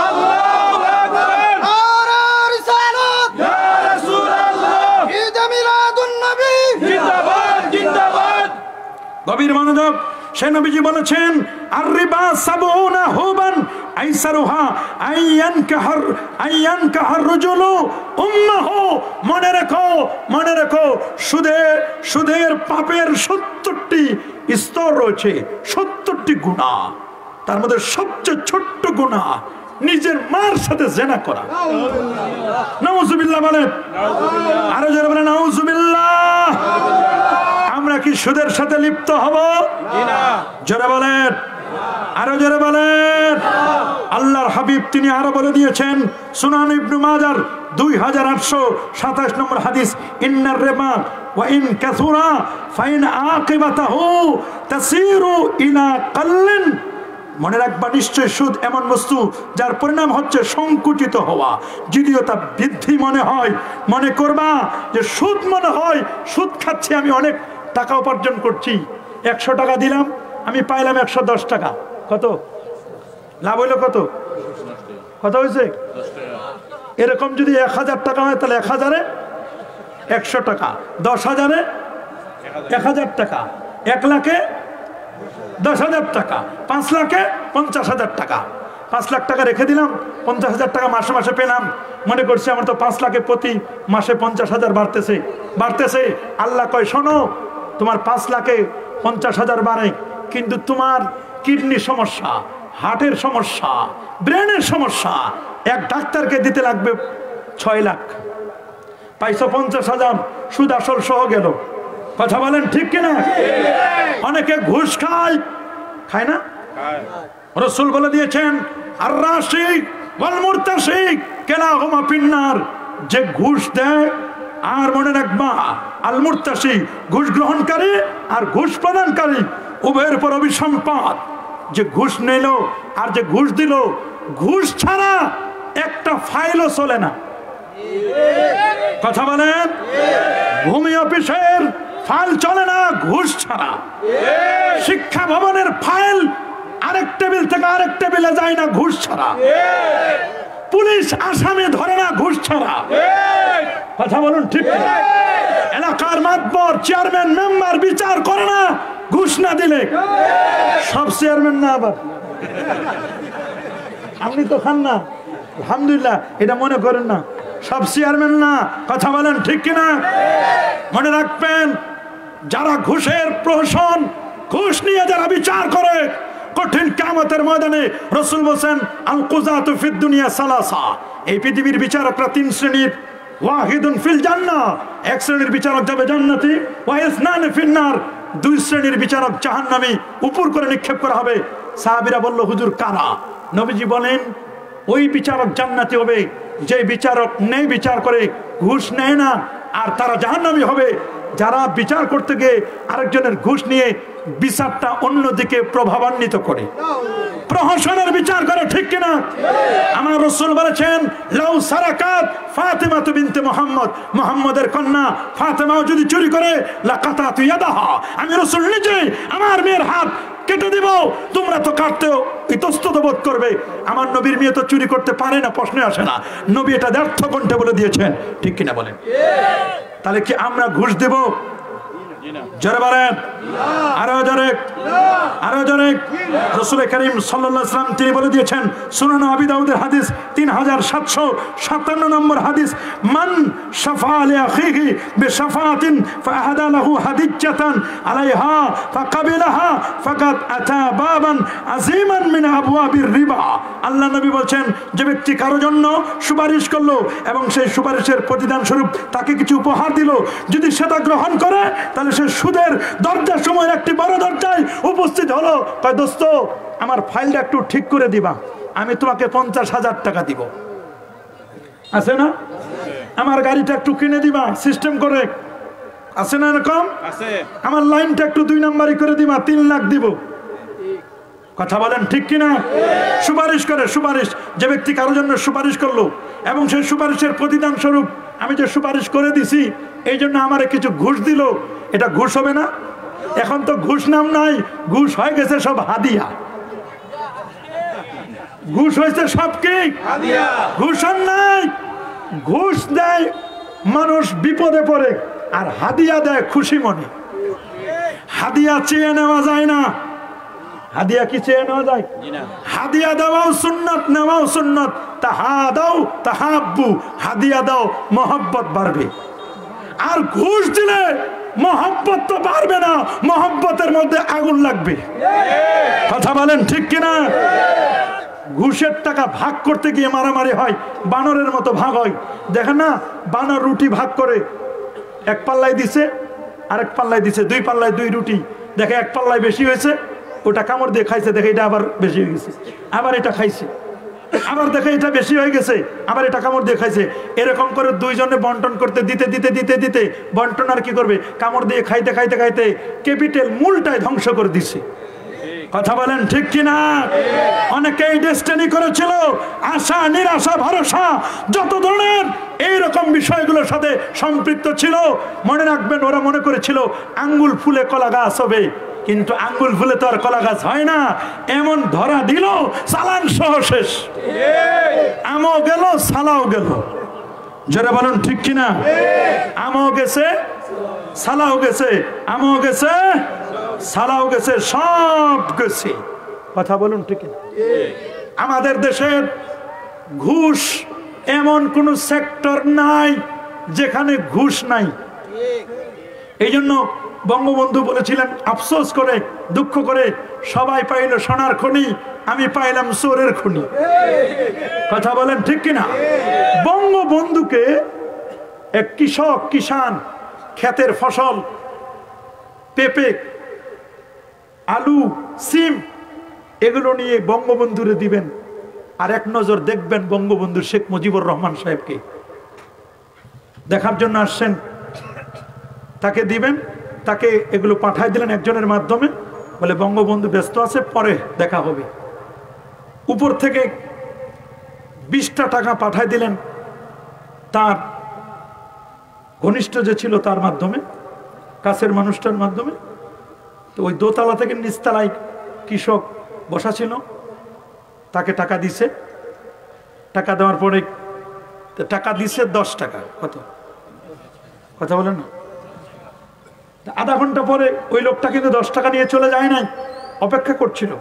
আল্লাহু আকবার। আরে রিসালাত ইয়া রাসূলুল্লাহ, ঈদ মিলাদুন নবী, জিন্দাবাদ জিন্দাবাদ। গভীর মনোযোগ। সে নবীজি বলেছেন, আর রিবা সাবউনা হুবান আইসারুহা আইয়ান কাহার রাজুলু উম্মাহু, মনে রেখো মনে রেখো, সুদের পাপের 70টি স্তর রয়েছে, 70টি গুনাহ। তার মধ্যে সবচেয়ে ছোট্ট গুনাহ নিজের মার সাথে জিনা করা। নাউজুবিল্লাহ বলেন। আরো জোরে বলেন নাউজুবিল্লাহ। আমরা কি সুদের সাথে লিপ্ত হব? না। জোরে বলেন, আরো জোরে বলেন। আল্লাহর হাবিব তিনি আরো বলে দিয়েছেন, সুনান ইবনে মাজার 2827 নম্বর হাদিস, ইন্নার রিবা ওয়া ইন কাসুরা ফাইন আকিবাতাহু তাসিরু ইলা কাল্লিন, মনে রাখবা নিশ্চয় সুদ এমন বস্তু যার পরিণাম হচ্ছে সংকুচিত হওয়া। যদিও তা বৃদ্ধি মনে হয়, মনে করবা যে সুদ মনে হয় সুদ খাচ্ছি, আমি অনেক টাকা উপার্জন করছি, 100 টাকা দিলাম, আমি পাইলাম 110 টাকা। কত লাভ হইলো? কত কত হয়েছে? এরকম যদি 1000 টাকা হয় তাহলে 1000-এ 100 টাকা, 10,000-এ 1000 টাকা, 1 লাখে 10,000 টাকা, 5 লাখে 50,000 টাকা। 5 লাখ টাকা রেখে দিলাম, 50,000 টাকা মাসে মাসে পেলাম, মনে করছি আমার তো 5 লাখে প্রতি মাসে 50,000 বাড়তেছে। আল্লাহ কয় শোনো, তোমার 5 লাখে 50,000 বাড়ে, কিন্তু তোমার কিডনির সমস্যা, হার্টের সমস্যা, ব্রেনের সমস্যা, এক ডাক্তারকে দিতে লাগবে 6 লাখ। পাইছো 50,000, সুদ আসল সহ গেল। কথা বলেন ঠিক কিনা? অনেকে ঘুষ খায় না? রাসূল বলে দিয়েছেন, আর রাশিক ওয়াল মুরতাশিক কিলাহুমা ফিন্নার। যে ঘুষ দেয়, আর মনে রাখবা আল মুরতাশি ঘুষ গ্রহণকারী আর ঘুষ প্রদানকারী উভয়ের উপর অভিসম্পাত। যে ঘুষ নিল আর যে ঘুষ দিল, ঘুষ ছাড়া একটা ফাইলও চলে না। কথা বলেন, ভূমি অফিসের ফাইল চলে না ঘুষ ছাড়া। শিক্ষা ভবনের ফাইল আরেক টেবিল থেকে আরেক টেবিলে যায় না ঘুষ ছাড়া। পুলিশ আসামি ধরে না ঘুষ ছাড়া। কথা বলুন ঠিক? এলাকার মাতবর, চেয়ারম্যান, মেম্বার বিচার করে না ঘুষ না দিলে। সব চেয়ারম্যান না, আবার আপনি তো খান না, আলহামদুলিল্লাহ, এটা মনে করেন না, সব চেয়ারম্যান না। কথা বলেন ঠিক কিনা? মনে রাখবেন, যারা ঘুষের প্রহসন, ঘুষ নিয়ে যারা বিচার করে, কঠিন কিয়ামতের ময়দানে রাসূল বলেন, আল কুযাতু ফিদ দুনিয়া সালাসা। এই পৃথিবীর বিচারকরা 3 শ্রেণীর। ওয়াহিদুন ফিল জান্নাহ, 1 শ্রেণীর বিচারক যাবে জান্নাতে। ওয়া ইসনানি ফিন্নার, 2 শ্রেণীর বিচারক জাহান্নামে, উপর করে নিক্ষেপ করা হবে। সাহাবীরা বলল, হুজুর কারা? নবীজি বলেন, ওই বিচারক জান্নাতি হবে যে বিচারক নেই বিচার করে, ঘুষ নেয় না, আর তারা জাহান্নামী হবে যারা বিচার করতে গিয়ে আরেকজনের ঘুষ নিয়ে বিচারটা অন্যদিকে প্রভাবান্বিত করে, প্রহসনের বিচার করে। ঠিক কিনা? আমার রাসূল বলেছেন, লাউ সারাকাত ফাতিমা বিনতে মুহাম্মদ, মুহাম্মদের কন্যা ফাতিমাও যদি চুরি করে, লাকাতাতু ইয়াদাহা, আমি রাসূল নিজে আমার মেয়ের হাত কেটে দিব। তোমরা তো কাটতেও ইতস্তত বোধ করবে, আমার নবীর মেয়ে তো চুরি করতে পারে না, প্রশ্নে আসে না। নবী এটা ব্যর্থ কণ্ঠে বলে দিয়েছেন। ঠিক কিনা বলেন? তাহলে কি আমরা ঘুষ দেব? জোরে বলেন, আরো জোরে, আরো জোরে। রাসূল করিম সাল্লাল্লাহু আলাইহি ওয়াসাল্লাম তিনি বলে দিয়েছেন, সুনান আবি দাউদের হাদিস 3757 নম্বর হাদিস, মান শাফা লি আখিহি বিশাফাতিন ফাআহাদা লাহু হাদিজাতান আলাইহা ফাকাবিলাহা ফাকাদ আতা বাবান আযীমান মিন আবওয়াবির রিবা। আল্লাহ নবী বলেন, যে ব্যক্তি কারো জন্য সুপারিশ করলো এবং সেই সুপারিশের প্রতিদান স্বরূপ তাকে কিছু উপহার দিল, যদি সেটা গ্রহণ করে, তাহলে সে সুদের দরজার সময় একটি বড় দরজায় উপস্থিত হলো। কয়, দোস্ত আমার ফাইলটা একটু ঠিক করে দিবা, আমি তোমাকে 50,000 টাকা দিব। আছে না? আমার গাড়িটা একটু কিনে দিবা সিস্টেম করে, আছে না এরকম? আমার লাইনটা একটু 2 নাম্বারই করে দিবা, 3 লাখ দিব। কথা বলেন ঠিক কিনা? সুপারিশ করে। সুপারিশ, যে ব্যক্তি কারো জন্য সুপারিশ করলো এবং সেই সুপারিশের প্রতিদান স্বরূপ আমি যে সুপারিশ করে দিছি এই জন্য আমারে কিছু ঘুষ দিল, এটা ঘুষ হবে না? এখন তো ঘুষ নাম নাই, ঘুষ হয়ে গেছে সব হাদিয়া। ঘুষ হয়েছে সব কি হাদিয়া। ঘুষ আর নাই। ঘুষ দেয় মানুষ বিপদে পড়ে, আর হাদিয়া দেয় খুশি মনে। হাদিয়া চেয়ে নেওয়া যায় না। হাদিয়া কি চেয়ে নেওয়া যায়? হাদিয়া দেওয়াও সুন্নাত, নেওয়াও সুন্নাত। তাহাদাও তাহাব্বু, হাদিয়া দাও মহব্বত বাড়বে। আর ঘুষ দিলে মহব্বত তো বাড়বে না, মহব্বতের মধ্যে আগুন লাগবে। কথা বলেন ঠিক কিনা? ঘুষের টাকা ভাগ করতে গিয়ে মারামারি হয়, বানরের মতো ভাগ হয়। দেখেন না, বানর রুটি ভাগ করে, 1 পাল্লায় দিছে, আরেক পাল্লায় দিছে, 2 পাল্লায় 2 রুটি। দেখে 1 পাল্লায় বেশি হয়েছে, ওটা কামড় দিয়ে খাইছে, দেখে এটা আবার বেশি হয়ে গেছে, আবার এটা খাইছে, আবার দেখে এটা বেশি হয়ে গেছে, আবার এটা কামড় দিয়ে খাইছে। এরকম করে 2 জনে বন্টন করতে দিতে দিতে দিতে দিতে বন্টন আর কি করবে, কামড় দিয়ে খাইতে খাইতে খাইতে ক্যাপিটাল মূলটাই ধ্বংস করে দিছে। কথা বলেন ঠিক কিনা? অনেকেই ডেস্টিনি করেছিল, আশা নিরাশা ভরসা যত ধরনের এইরকম বিষয়গুলোর সাথে সম্পৃক্ত ছিল। মনে রাখবেন, ওরা মনে করেছিল আঙ্গুল ফুলে কলা গাছ হবে, কিন্তু আঙ্গুল ফুলে তো আর কলা গাছ হয় না। এমন ধরা দিল, চালান সহ শেষ। আমও গেল, সালাও গেল। যারা বলুন ঠিক কিনা? আমও গেছে, সালাও গেছে, আমও গেছে, সালাও গেছে, সব গেছে। কথা বলুন ঠিক না? আমাদের দেশের ঘুষ এমন কোন সেক্টর নাই যেখানে ঘুষ নাই। এই জন্য বঙ্গবন্ধু বলেছিলেন, আফসোস করে দুঃখ করে, সবাই পাইল সোনার খনি, আমি পাইলাম চোরের খনি। কথা বলেন ঠিক কিনা? বঙ্গবন্ধুকে এক কৃষক, কিষান ক্ষেতের ফসল পেঁপে, আলু, সিম এগুলো নিয়ে বঙ্গবন্ধুরে দিবেন, আর এক নজর দেখবেন বঙ্গবন্ধু শেখ মুজিবুর রহমান সাহেবকে দেখার জন্য আসছেন, তাকে দিবেন, তাকে এগুলো পাঠাই দিলেন একজনের মাধ্যমে, বলে বঙ্গবন্ধু ব্যস্ত আছে, পরে দেখা হবে। উপর থেকে 20টা টাকা পাঠাই দিলেন তার ঘনিষ্ঠ যে ছিল তার মাধ্যমে, কাছের মানুষটার মাধ্যমে। তো ওই দোতলা থেকে নিচতলায় কৃষক বসা ছিল, তাকে টাকা দিছে। টাকা দেওয়ার পরে টাকা দিছে 10 টাকা। কত কথা বলেন না? আধা ঘন্টা পরে ওই লোকটা কিন্তু 10 টাকা নিয়ে চলে যায় নাই, অপেক্ষা করছিল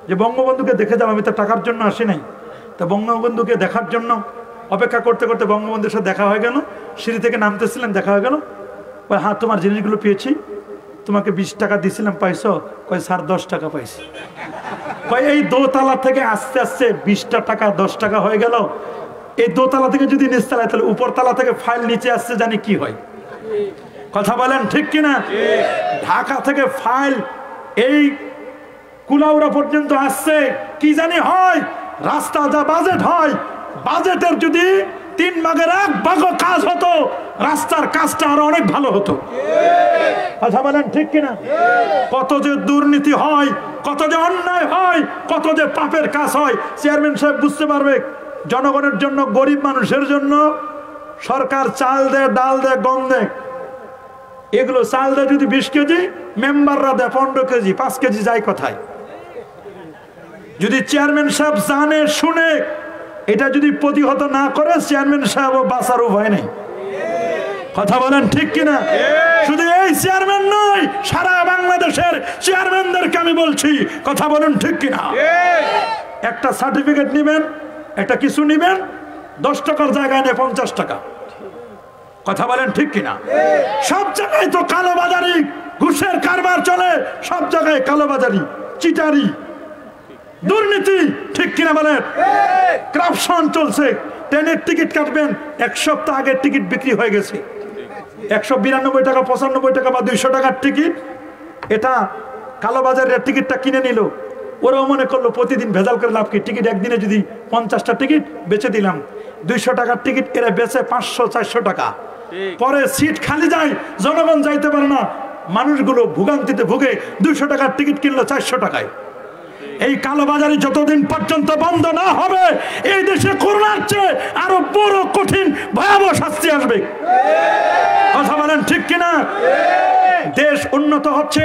যে বঙ্গবন্ধুকে দেখে যাও, আমি তো টাকার জন্য আসি নাই। তা বঙ্গবন্ধুকে দেখার জন্য অপেক্ষা করতে করতে বঙ্গবন্ধুর সাথে দেখা হয়ে গেল। সিঁড়ি থেকে নামতেছিলেন, দেখা হয়ে গেল। হ্যাঁ, তোমার জিনিসগুলো পেয়েছি, তোমাকে 20 টাকা দিছিলাম, পাইছো? কয় স্যার 10 টাকা পাইছি। কয় এই দোতলা থেকে আস্তে আস্তে 20টা টাকা 10 টাকা হয়ে গেল। এই দোতলা থেকে যদি নিচতলায়, তাহলে উপরতলা থেকে ফাইল নিচে আসছে, জানি কি হয়? কথা বলেন ঠিক কিনা? ঢাকা থেকে ফাইল এই কুলাউড়া পর্যন্ত আসছে, কি জানি হয়? রাস্তা যা বাজেট হয়, বাজেটের যদি 3 ভাগের 1 ভাগ কাজ হতো, রাস্তার কাজটা আরো অনেক ভালো হতো। কথা বলেন ঠিক কিনা? কত যে দুর্নীতি হয়, কত যে অন্যায় হয়, কত যে পাপের কাজ হয়, চেয়ারম্যান সাহেব বুঝতে পারবে। জনগণের জন্য, গরিব মানুষের জন্য সরকার চাল দেয়, ডাল দেয়, গম দেয়। এগুলো চাল দেয় যদি 20 কেজি, মেম্বাররা দেয় 15 কেজি, 5 কেজি যায় কোথায়? যদি চেয়ারম্যান সাহেব জানে শুনে এটা যদি প্রতিহত না করে, চেয়ারম্যান সাহেব বাঁচার উপায় নেই। কথা বলেন ঠিক কিনা? শুধু এই চেয়ারম্যান নয়, সারা বাংলাদেশের চেয়ারম্যানদেরকে আমি বলছি, কথা বলেন ঠিক কিনা? একটা সার্টিফিকেট নিবেন, একটা কিছু নিবেন, 10 টাকার জায়গায় নেই 50 টাকা। কথা বলেন ঠিক কিনা? সব জায়গায় তো কালোবাজারি, ঘুষের কারবার চলে, সব জায়গায় কালোবাজারি, চিটারি, দুর্নীতি, ঠিক কিনা বলেন? করাপশন চলছে। ট্রেনের টিকিট কাটবেন, 1 সপ্তাহ আগের টিকিট বিক্রি হয়ে গেছে। 192 টাকা, 95 টাকা বা 200 টাকার টিকিট, এটা কালোবাজারের টিকিটটা কিনে নিল। ওরাও মনে করলো প্রতিদিন ভেজাল করে লাভ কি, টিকিট একদিনে যদি 50টা টিকিট বেচে দিলাম, 200 টাকার টিকিট এরা বেচে 500-400 টাকা। পরে সিট খালি যায়, জনগণ যাইতে পারে না, মানুষগুলো ভোগান্তিতে ভুগে 200 টাকার টিকিট কিনলো 400 টাকায়। এই কালোবাজারি যতদিন পর্যন্ত বন্ধ না হবে, এই দেশে করোনার চেয়ে আরো বড় কঠিন ভয়াবহ শাস্তি আসবে। কথা বলেন ঠিক কিনা? দেশ উন্নত হচ্ছে,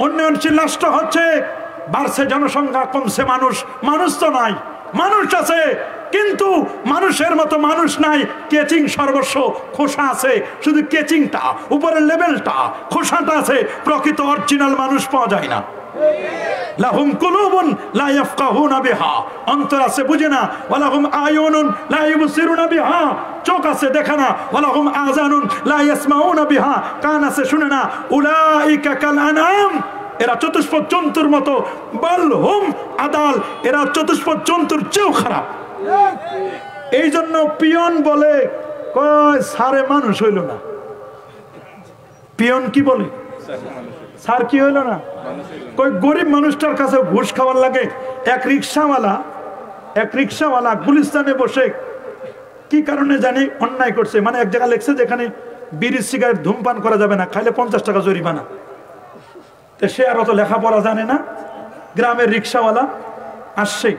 উন্নয়নশীল রাষ্ট্র হচ্ছে, বাড়ছে জনসংখ্যা, কমছে মানুষ। মানুষ তো নাই, মানুষ আছে কিন্তু মানুষের মতো মানুষ নাই। কেচিং সর্বস্ব, খোসা আছে শুধু কেচিংটা, উপরের লেভেলটা, খোসাটা আছে, প্রকৃত অরিজিনাল মানুষ পাওয়া যায় না। লাহুম কুলুবুন লা ইয়াফকাহুনা বিহা, অন্তর আছে বুঝে না। ওয়ালাহুম আয়ুনুন লা ইবসিরুনা বিহা, চোখ আছে দেখে না। ওয়ালাহুম আযানুন লা ইয়াসমাউনা বিহা, কান আছে শুনে না। উলাইকা কাল আনআম, এরা চতুষ্পদ জন্তুর মতো। বালহুম আদাল, এরা চতুষ্পদ জন্তুর চেয়েও খারাপ। এই জন্য পিয়ন বলে, কয় সারে মানুষ হইল না। পিয়ন কি বলে? স্যার কি হইল না? কই গরিব মানুষটার কাছে ঘুষ খাওয়ার লাগে। এক রিক্সাওয়ালা গুলিস্তানে বসে কি কারণে জানি অন্যায় করছে, মানে এক জায়গায় লেখছে যেখানে বিড়ি সিগারেট ধূমপান করা যাবে না, খাইলে 50 টাকা জরিমানা। তো সে আর অত লেখাপড়া জানে না। গ্রামের রিক্সাওয়ালা আসছে,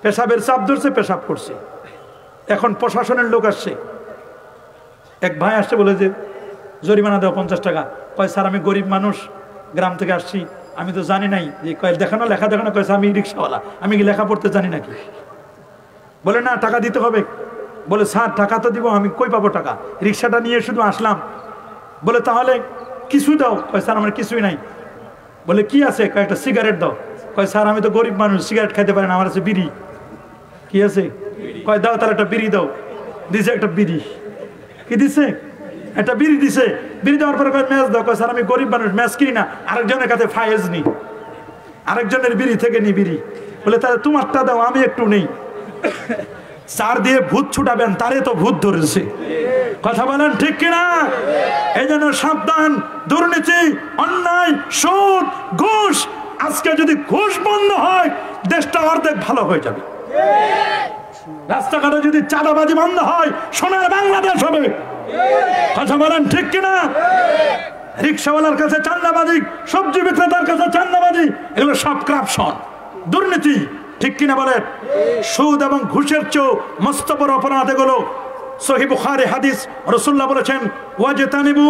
পেশাবের চাপ ধরছে, পেশাব করছে। এখন প্রশাসনের লোক আসছে, এক ভাই আসছে, বলে যে জরিমানা দেওয়া 50 টাকা। কয় স্যার আমি গরিব মানুষ, গ্রাম থেকে আসছি, আমি তো জানি নাই। যে কয় দেখানো, লেখা দেখানো। কয়েছে আমি রিক্সাওয়ালা, আমি কি লেখা পড়তে জানি নাকি? বলে না, টাকা দিতে হবে। বলে স্যার টাকা তো দিব, আমি কই পাবো টাকা? রিক্সাটা নিয়ে শুধু আসলাম। বলে তাহলে কিছু দাও। কয় স্যার আমার কিছুই নাই। বলে কি আছে? কয়েকটা সিগারেট দাও। কয় স্যার আমি তো গরিব মানুষ, সিগারেট খাইতে পারি না, আমার আছে বিড়ি। কি আছে? কয় দাও তাহলে একটা বিড়ি দাও। দিছে একটা বিড়ি। কি দিছে? একটা বিড়ি দিছে। বিড়ি দেওয়ার পরে কয় ম্যাচ দাও। কয় স্যার আমি গরিব মানুষ, ম্যাচ কিনি না, আরেকজনের কাছে ফায়েজ নি, আরেকজনের বিড়ি থেকে নি বিড়ি। বলে তাহলে তোমারটা দাও, আমি একটু নেই। চার দিয়ে ভূত ছুটাবেন, তারে তো ভূত ধরেছে। কথা বলেন ঠিক কিনা? এই জন্য সাবধান, দুর্নীতি, অন্যায়, সুদ, ঘুষ। আজকে যদি ঘুষ বন্ধ হয়, দেশটা অর্ধেক ভালো হয়ে যাবে। রাস্তাঘাটে যদি চাঁদাবাজি বন্ধ হয়, সোনার বাংলাদেশ হবে। কথা বলেন ঠিক কিনা? রিক্সাওয়ালার কাছে চাঁদাবাজি, সবজি বিক্রেতার কাছে চাঁদাবাজি, এগুলো সব করাপশন, দুর্নীতি। ঠিক কিনা বলেন? সুদ এবং ঘুষের চেয়েও মস্ত বড় অপরাধ এগুলো। সহিহ বুখারী হাদিস, রাসূলুল্লাহ বলেছেন ওয়াজতানিবু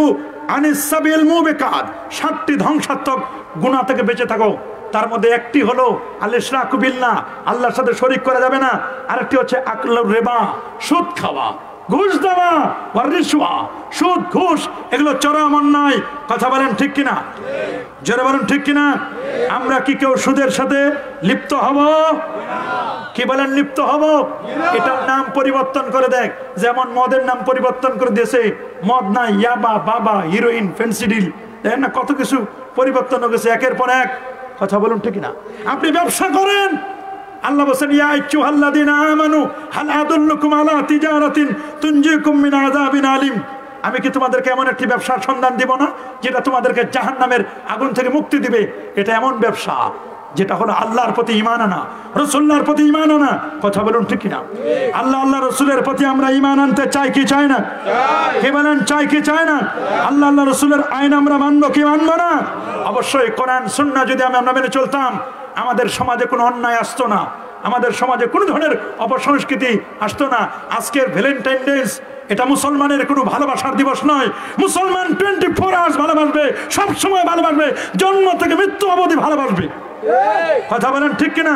আনিস সাবিল মুবিকাত, 7টি ধ্বংসাত্মক গুনাহ থেকে বেঁচে থাকো। তার মধ্যে একটি হলো আল ইশরাকু বিল্লাহ, আল্লাহর সাথে শরীক করা যাবে না। আরেকটি হচ্ছে আকলুর রিবা, সুদ খাওয়া, ঘুষ দেওয়া, ওয়ার রিশওয়া। সুদ ঘুষ এগুলো চরম অন্যায়। কথা বলেন ঠিক কিনা? জোরে বলেন ঠিক কিনা? আমরা কি কেউ সুদের সাথে লিপ্ত হব? কি বলেন লিপ্ত হব? এটার নাম পরিবর্তন করে দেখ, যেমন মদের নাম পরিবর্তন করে দিয়েছে। মদ নাই, ইয়াবা, বাবা, হিরোইন, ফেন্সিডিল, দেখেন না কত কিছু পরিবর্তন হয়ে গেছে একের পর এক। কথা বলুন ঠিক না? আপনি ব্যবসা করেন, আল্লাহ বলেন ইয়া আইয়ুহাল্লাযীনা আমানু হাল আদুল্লুকুম আলা তিজারাতিন তুনজিকুম মিন আযাবিন আলিম। আমি কি তোমাদেরকে এমন একটি ব্যবসার সন্ধান দিব না যেটা তোমাদেরকে জাহান্নামের আগুন থেকে মুক্তি দিবে? এটা এমন ব্যবসা যেটা হলো আল্লাহর প্রতি ঈমান আনা, রাসূলের প্রতি ঈমান আনা। কথা বলুন ঠিক কিনা? আল্লাহ আল্লাহ রাসূলের প্রতি আমরা ঈমান আনতে চাই কি চাই না? কে বলেন চাই কি চাই না? আল্লাহ আল্লাহ রাসূলের আইন আমরা মানব কি মানব না? অবশ্যই কোরআন সুন্নাহ যদি আমরা মেনে চলতাম, আমাদের সমাজে কোনো অন্যায় আসতো না, আমাদের সমাজে কোনো ধরনের অপসংস্কৃতি আসতো না। আজকের ভ্যালেন্টাইন ডেজ এটা মুসলমানের কোনো ভালোবাসার দিবস নয়। মুসলমান 24 আওয়ার্স ভালোবাসবে, সব সময় ভালোবাসবে, জন্ম থেকে মৃত্যু অবধি ভালোবাসবে। কথা বলেন ঠিক কিনা?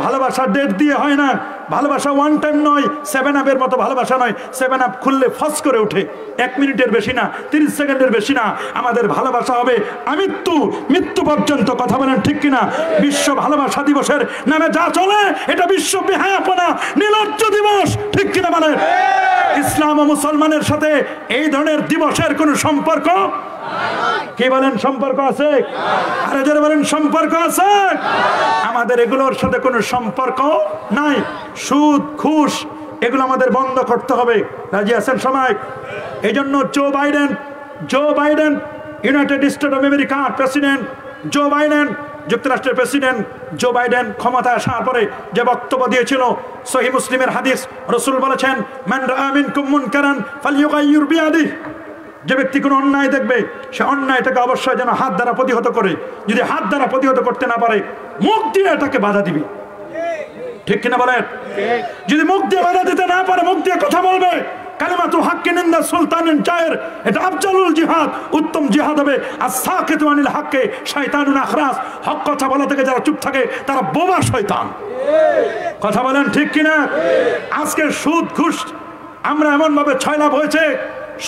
ভালোবাসা ডেট দিয়ে হয় না, ভালোবাসা ওয়ান টাইম নয়, 7 আপের মতো ভালোবাসা নয়। 7 আপ খুললে ফস করে ওঠে, 1 মিনিটের বেশি না, 30 সেকেন্ডের বেশি না। আমাদের ভালোবাসা হবে আমৃত্যু, মৃত্যু পর্যন্ত। কথা বলেন ঠিক কিনা? বিশ্ব ভালোবাসা দিবসের নামে যা চলে এটা বিশ্ব বেহায়াপনা, নির্লজ্জ দিবস। ঠিক কিনা বলেন? ইসলাম ও মুসলমানের সাথে এই ধরনের দিবসের কোনো সম্পর্ক কি বলেন? সম্পর্ক আছে? আরে যারা বলেন সম্পর্ক আছে? আমাদের এগুলোর সাথে কোনো সম্পর্ক নাই। সুদ ঘুষ এগুলো আমাদের বন্ধ করতে হবে। রাজি আছেন সবাই? এই জন্য Joe Biden United State of আমেরিকার প্রেসিডেন্ট জো বাইডেন, যুক্তরাষ্ট্রের প্রেসিডেন্ট জো বাইডেন ক্ষমতায় আসার পরে যে বক্তব্য দিয়েছিল, সহিহ মুসলিমের হাদিস, রাসূল বলেছেন মান রাআ মিনকুম মুনকারান ফালইয়ুগাইয়ির বিয়াদিহি। যে ব্যক্তি কোনো অন্যায় দেখবে, সে অন্যায়টাকে অবশ্যই যেন হাত দ্বারা প্রতিহত করে। যদি হাত দ্বারা প্রতিহত করতে না পারে, মুখ দিয়ে এটাকে বাধা দিবে। ঠিক কিনা বলেন? যদি মুখ দিয়ে বাধা দিতে না পারে, মুখ দিয়ে কথা বলবে। কালিমাতু হাক্কিন ইনদা সুলতানিন জায়ের, এটা আফজালুল জিহাদ, উত্তম জিহাদ হবে। আস-সাকিতু আনিল হাক্কি শায়তানুন আখরাস, হক কথা বলা থেকে যারা চুপ থাকে তারা বোবা শয়তান। কথা বলেন ঠিক কিনা? আজকে সুদ ঘুষ আমরা এমন ভাবে ছয়লাভ হয়েছে,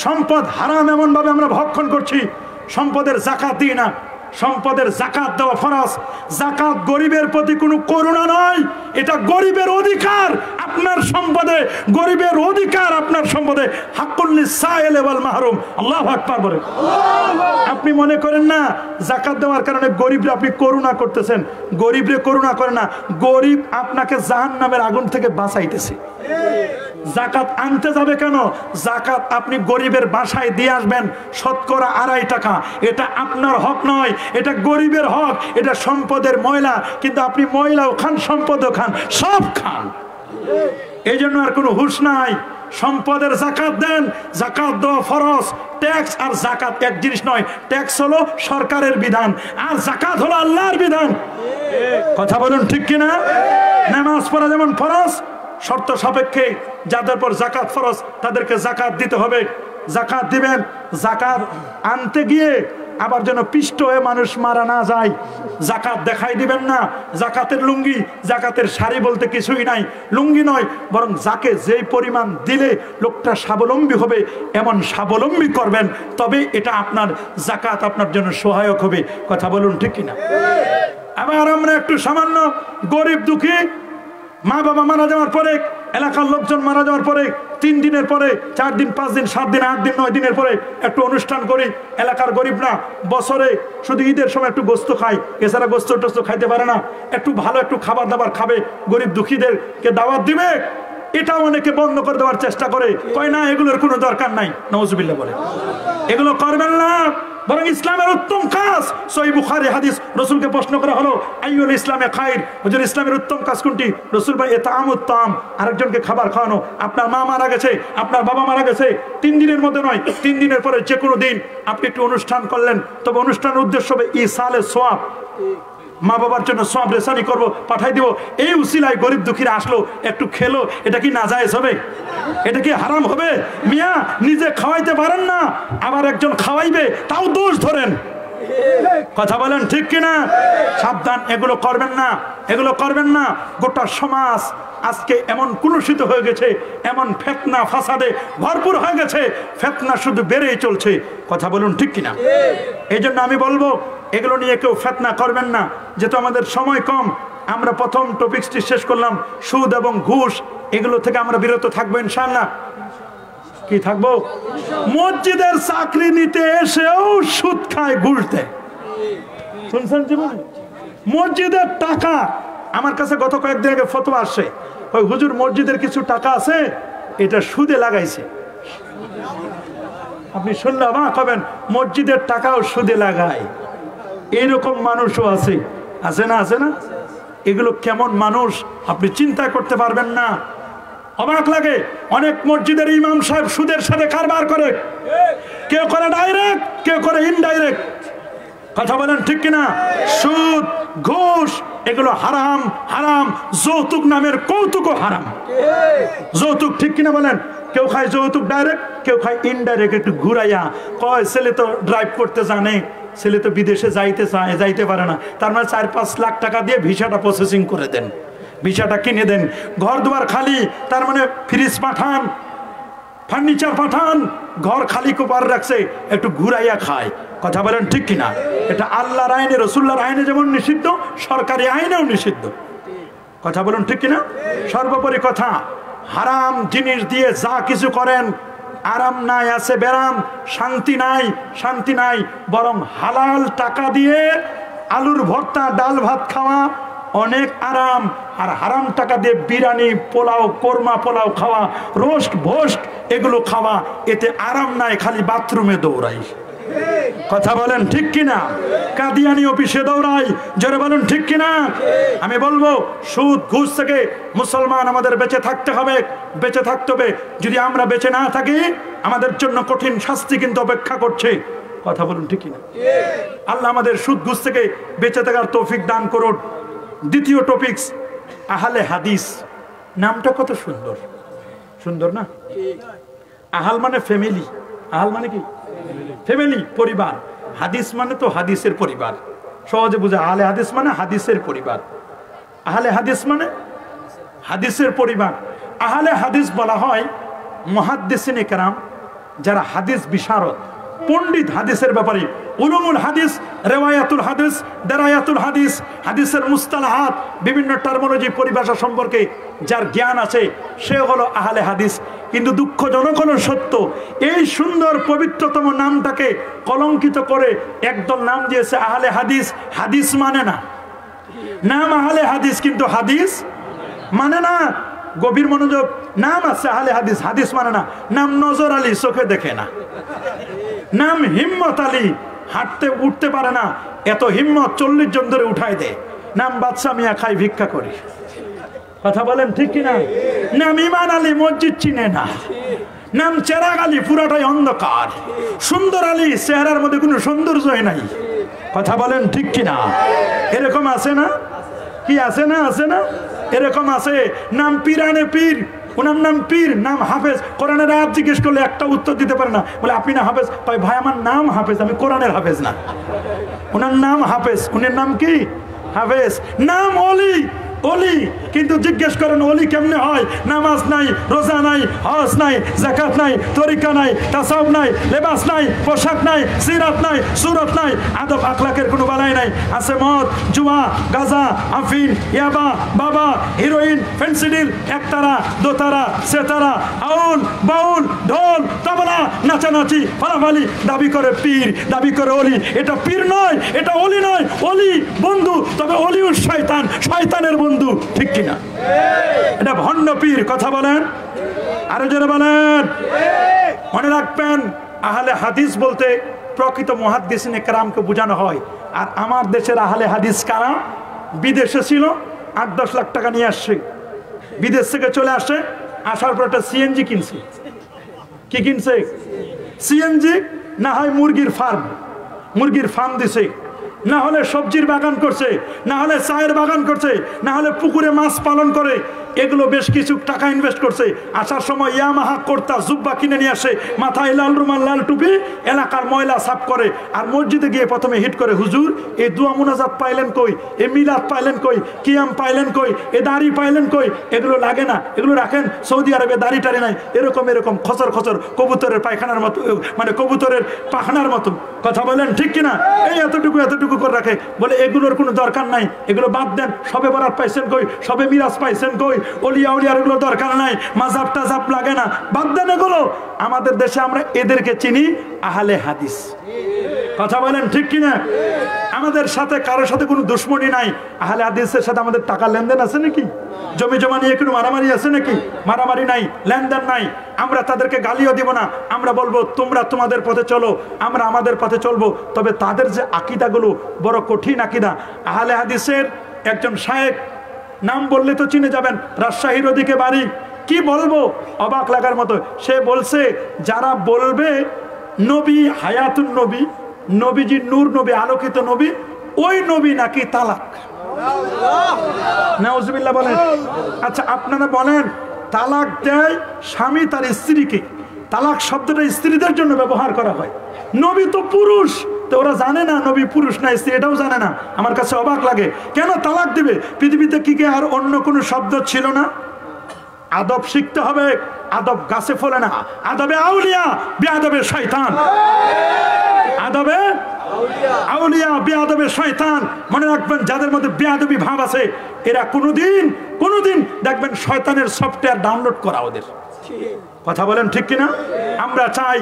সম্পদ হারাম এমন ভাবে আমরা ভক্ষণ করছি। সম্পদের যাকাত দিই না, সম্পদের যাকাত দেওয়া ফরজ। যাকাত গরিবের প্রতি কোনো করুণা নয়, এটা গরিবের অধিকার। আপনার সম্পদে গরিবের অধিকার, আপনার সম্পদে হাক্কুল লিসাইল ওয়াল মাহরুম। আল্লাহু আকবার বলেন। আপনি মনে করেন না যাকাত দেওয়ার কারণে গরিবরে আপনি করুণা করতেছেন, গরিবরে করুণা করে না, গরিব আপনাকে জাহান্নামের আগুন থেকে বাঁচাইতেছে। যাকাত আনতে যাবে কেন? যাকাত আপনি গরিবের বাসায় দিয়ে আসবেন, শতকরা 2.5 টাকা। এটা আপনার হক নয়, এটা গরিবের হক, এটা সম্পদের ময়লা। কিন্তু আপনি ময়লাও খান, সম্পদও খান, সব খান। এই জন্য আর কোনো হুঁশ নাই। সম্পদের যাকাত দেন, যাকাত দেওয়া ফরজ। ট্যাক্স আর যাকাত এক জিনিস নয়। ট্যাক্স হলো সরকারের বিধান, আর যাকাত হলো আল্লাহর বিধান। কথা বলুন ঠিক কিনা? নামাজ পড়া যেমন ফরজ, শর্ত সাপেক্ষে যাদের পর যাকাত ফরজ তাদেরকে যাকাত দিতে হবে। যাকাত দিবেন, যাকাত আনতে গিয়ে আবার যেন পিষ্ট হয়ে মানুষ মারা না যায়। জাকাত দেখাই দিবেন না, জাকাতের লুঙ্গি, জাকাতের শাড়ি বলতে কিছুই নাই, লুঙ্গি নয়, বরং যাকে যেই পরিমাণ দিলে লোকটা স্বাবলম্বী হবে এমন স্বাবলম্বী করবেন, তবে এটা আপনার জাকাত আপনার জন্য সহায়ক হবে। কথা বলুন ঠিক কিনা? আবার আমরা একটু সামান্য গরিব দুঃখী মা বাবা মারা যাওয়ার পরে, এলাকার লোকজন মারা যাওয়ার পরে 3 দিনের পরে, 4 দিন, 5 দিন, 7 দিন, 8 দিন, 9 দিনের পরে একটু অনুষ্ঠান করি। এলাকার গরিব না বছরে শুধু ঈদের সময় একটু গোস্ত খায়, এছাড়া গোস্ত টোস্ত খাইতে পারে না, একটু ভালো একটু খাবার দাবার খাবে, গরিব দুঃখীদেরকে দাওয়াত দিবে, এটাও অনেকে বন্ধ করে দেওয়ার চেষ্টা করে, কয় না এগুলোর কোনো দরকার নাই। নাউজুবিল্লাহ বলে এগুলো করবেন না, বরং ইসলামের উত্তম কাজ। সহিহ বুখারী হাদিস, রাসূলকে প্রশ্ন করা হলো আইয়ুল ইসলামে খায়র, হুজুর ইসলামের উত্তম কাজ কোনটি? রাসূল ভাই ইতআমুত তাম, আরেকজনকে খাবার খাওয়ানো। আপনার মা মারা গেছে, আপনার বাবা মারা গেছে, 3 দিনের মধ্যে নয়, 3 দিনের পরে যে কোনো দিন আপনি একটু অনুষ্ঠান করলেন, তবে অনুষ্ঠানের উদ্দেশ্য হবে ইসালে সওয়াব, মা বাবার জন্য সওয়াব রেসানি করব, পাঠাই দিব। এই উসিলায় গরিব দুঃখীরা আসলো, একটু খেলো, এটা কি নাজায়েজ হবে? এটা কি হারাম হবে? মিয়া নিজে খাওয়াইতে পারেন না, আবার একজন খাওয়াইবে, তাও দোষ ধরেন। কথা বলেন ঠিক কিনা? সাবধান, এগুলো করবেন না, এগুলো করবেন না। গোটা সমাজ আজকে এমন কুলুষিত হয়ে গেছে, এমন ফিতনা ফাসাদে ভরপুর হয়ে গেছে, ফিতনা শুধু বেড়েই চলছে। কথা বলুন ঠিক কিনা? এই জন্য আমি বলবো এগুলো নিয়ে কেউ ফিতনা করবেন না। যেহেতু আমাদের সময় কম, আমরা প্রথম টপিকসটি শেষ করলাম, সুদ এবং ঘুষ, এগুলো থেকে আমরা বিরত থাকবো ইনশাআল্লাহ। কি থাকবো? মসজিদের চাকরি নিতে এসেও সুদ খায়, ঘুষ দেয়। শুনছেন জীবনে? মসজিদের টাকা, আমার কাছে গত কয়েকদিন আগে ফতোয়া আসছে, ওই হুজুর মসজিদের কিছু টাকা আছে, এটা সুদে লাগাইছে। আপনি শুনলে অবাক হবেন, মসজিদের টাকাও সুদে লাগায়। এইরকম মানুষও আছে, আছে না? আছে না? এগুলো কেমন মানুষ আপনি চিন্তা করতে পারবেন না। অবাক লাগে, অনেক মসজিদের ইমাম সাহেব সুদের সাথে কারবার করে, কেউ করে ডাইরেক্ট, কেউ করে ইনডাইরেক্ট। কথা বলেন ঠিক কিনা? সুদ, ঘুষ এগুলো হারাম, হারাম। যৌতুক নামের কৌতুকও হারাম। যৌতুক ঠিক কিনা বলেন? কেউ খায় যৌতুক ডাইরেক্ট, কেউ খায় ইনডাইরেক্ট, একটু ঘুরাইয়া। কয় ছেলে তো ড্রাইভ করতে জানে, ছেলে তো বিদেশে যাইতে চায়, যাইতে পারে না, তার মানে 4-5 লাখ টাকা দিয়ে ভিসাটা প্রসেসিং করে দেন, ভিসাটা কিনে দেন। ঘর দুয়ার খালি, তার মানে ফ্রিজ পাঠান, ফার্নিচার পাঠান, ঘর খালি কোপার রাখছে, একটু ঘুরাইয়া খায়। কথা বলেন ঠিক কিনা? এটা আল্লাহর আইনে, রাসূলুল্লাহর আইনে যেমন নিষিদ্ধ, সরকারি আইনেও নিষিদ্ধ। কথা বলুন ঠিক কিনা? সর্বোপরি কথা, হারাম জিনিস দিয়ে যা কিছু করেন, আরাম নাই, আছে বেরাম, শান্তি নাই, শান্তি নাই। বরং হালাল টাকা দিয়ে আলুর ভর্তা, ডাল ভাত খাওয়া অনেক আরাম। আর হারাম টাকা দিয়ে বিরিয়ানি, পোলাও, কোরমা পোলাও খাওয়া, রোস্ট ভোস্ট এগুলো খাওয়া, এতে আরাম নাই, খালি বাথরুমে দৌড়াই। কথা বলেন ঠিক কিনা? কাদিয়ানি অফিসে দৌড়াই। জোরে বলেন ঠিক কিনা? আমি বলবো সুদ ঘুষ থেকে মুসলমান আমাদের বেঁচে থাকতে হবে, বেঁচে থাকতে হবে। যদি আমরা বেঁচে না থাকি, আমাদের জন্য কঠিন শাস্তি কিন্তু অপেক্ষা করছে। কথা বলুন ঠিক কিনা? আল্লাহ আমাদের সুদ ঘুষ থেকে বেঁচে থাকার তৌফিক দান করুন। দ্বিতীয় টপিকস, আহলে হাদিস। নামটা কত সুন্দর, সুন্দর না? আহাল মানে ফ্যামিলি, আহাল মানে কি? ফ্যামিলি, পরিবার। হাদিস মানে তো হাদিসের পরিবার, সহজে বুঝা। আহলে হাদিস মানে হাদিসের পরিবার। আহলে হাদিস মানে হাদিসের পরিবার। আহলে হাদিস বলা হয় মুহাদ্দিসিনে কেরাম, যারা হাদিস বিশারদ, পণ্ডিত হাদিসের ব্যাপারে। উলুমুল হাদিস, রেওয়ায়াতুল হাদিস, দেরায়াতুল হাদিস, হাদিসের মুস্তালাহাত, বিভিন্ন টার্মিনোলজি, পরিভাষা সম্পর্কে যার জ্ঞান আছে, সে হলো আহলে হাদিস। কিন্তু দুঃখজনক হলো সত্য, এই সুন্দর পবিত্রতম নামটাকে কলঙ্কিত করে একদল নাম দিয়েছে আহলে হাদিস। হাদিস মানে না, নাম আহলে হাদিস কিন্তু হাদিস মানে না। গভীর মনোযোগ, নাম আছে আহলে হাদিস, হাদিস মানে না। নাম নজর আলী, চোখে দেখে না। নাম হিম্মত আলী, হাঁটতে উঠতে পারে না, এত হিম্মত 40 জন ধরে উঠাই দেয়। নাম বাদশা মিয়া, খাই ভিক্ষা করি। কথা বলেন ঠিক কিনা? নাম ইমান আলী, মসজিদ চিনে না। নাম চেরাগ আলী, পুরাটাই অন্ধকার। সুন্দর আলী, চেহারার মধ্যে কোনো সৌন্দর্যই নাই। কথা বলেন ঠিক কিনা? এরকম আছে না? কি আছে না? আছে না? এরকম আছে। নাম পিরানে পীর, ওনার নাম পীর, নাম হাফেজ। কোরআনের আয়াত জিজ্ঞেস করলে একটা উত্তর দিতে পারে না, বলে আপনি না হাফেজ? ভাই আমার নাম হাফেজ, আমি কোরআনের হাফেজ না। ওনার নাম হাফেজ, উনার নাম কি? হাফেজ। নাম অলি, অলি, কিন্তু জিজ্ঞেস করেন অলি কেমনে হয়? নামাজ নাই, রোজা নাই, হজ নাই, যাকাত নাই, তরিকা নাই, তাসাউফ নাই, লেবাস নাই, পোশাক নাই, সিরাত নাই, সুরত নাই, আদব আখলাকের কোনো বালাই নাই। আছে মদ, জুয়া, গাঁজা, আফিন, ইয়াবা, বাবা, হিরোইন, ফেন্সিডিল, একতারা, দোতারা, সেতারা, আউল, বাউল, ঢোল, তবলা, নাচানাচি, ফালাফালি, দাবি করে পীর, দাবি করে অলি। এটা পীর নয়, এটা অলি নয়। অলি বন্ধু, তবে অলিও শয়তান, শয়তানের বন্ধু, ঠিক কিনা? এটা ভণ্ড পীর। কথা বলেন, আরো জোরে বলেন। মনে রাখবেন, আহলে হাদিস বলতে প্রকৃত মুহাদ্দিসিনে কেরামকে বোঝানো হয়। আর আমার দেশের আহলে হাদিস কারা? বিদেশে ছিল, 8-10 লাখ টাকা নিয়ে আসছে, বিদেশ থেকে চলে আসে, আসার পর একটা সিএনজি কিনছে। কি কিনছে? সিএনজি, না হয় মুরগির ফার্ম, মুরগির ফার্ম দিছে, না হলে সবজির বাগান করছে, না হলে চায়ের বাগান করছে, না হলে পুকুরে মাছ পালন করে। এগুলো বেশ কিছু টাকা ইনভেস্ট করছে। আসার সময় ইয়ামাহা কর্তা জুব্বা কিনে নিয়ে আসে, মাথায় লাল রুমাল, লাল টুপি, এলাকার ময়লা সাফ করে। আর মসজিদে গিয়ে প্রথমে হিট করে, হুজুর এই দুয়া মুনাজাত পাইলেন কই? এ মিলাদ পাইলেন কই? কিয়াম পাইলেন কই? এ দাড়ি পাইলেন কই? এগুলো লাগে না, এগুলো রাখেন। সৌদি আরবে দাড়ি টাড়ি নাই, এরকম এরকম খচর খচর কবুতরের পায়খানার মতো, মানে কবুতরের পাখনার মতো। কথা বলেন ঠিক কিনা? এই এতটুকু এতটুকু করে রাখে, বলে এগুলোর কোনো দরকার নাই, এগুলো বাদ দেন। সবে বরাত পাইছেন কই? সবে মিরাজ পাইছেন কই? অলিয়া উলিয়ার এগুলো দরকার নাই, মাজাব টাজাব লাগে না, বাদ দেন এগুলো। আমাদের দেশে আমরা এদেরকে চিনি আহলে হাদিস। কথা বলেন ঠিক কিনা? আমাদের সাথে কারোর সাথে কোনো দুশ্মনী নাই। আহলে হাদিসের সাথে আমাদের টাকা লেনদেন আছে নাকি? জমি জমা নিয়ে কোনো মারামারি আছে নাকি? মারামারি নাই, লেনদেন নাই। আমরা তাদেরকে গালিও দিব না, আমরা বলবো তোমরা তোমাদের পথে চলো, আমরা আমাদের পথে চলবো। তবে তাদের যে আকীদাগুলো বড় কঠিন আকীদা। আহলে হাদিসের একজন শায়েখ, নাম বললে তো চিনে যাবেন, রাজশাহীর ওদিকে বাড়ি। কি বলবো, অবাক লাগার মতো। সে বলছে যারা বলবে নবী হায়াতুন নবী, নবীজি নূর নবী, আলোকিত নবী, ওই নবী নাকি তালাক। নাউজুবিল্লাহ বলেন। আচ্ছা আপনারা বলেন, তালাক দেয় স্বামী তার স্ত্রীকে, তালাক শব্দটা স্ত্রীদের জন্য ব্যবহার করা হয়। নবী তো পুরুষ, তো ওরা জানে না নবী পুরুষ না স্ত্রী, এটাও জানে না। আমার কাছে অবাক লাগে, কেন তালাক দিবে? পৃথিবীতে কি আর অন্য কোনো শব্দ ছিল না? আদব শিখতে হবে। আদব গাছে ফলে না, আদবে আউলিয়া, বেয়াদবে শয়তান। আদবে আউলিয়া, বেয়াদবে শয়তান। মনে রাখবেন, যাদের মধ্যে বেয়াদবি ভাব আছে, এরা কোনোদিন দেখবেন শয়তানের সফটওয়্যার ডাউনলোড করা ওদের। কথা বলেন ঠিক কিনা? আমরা চাই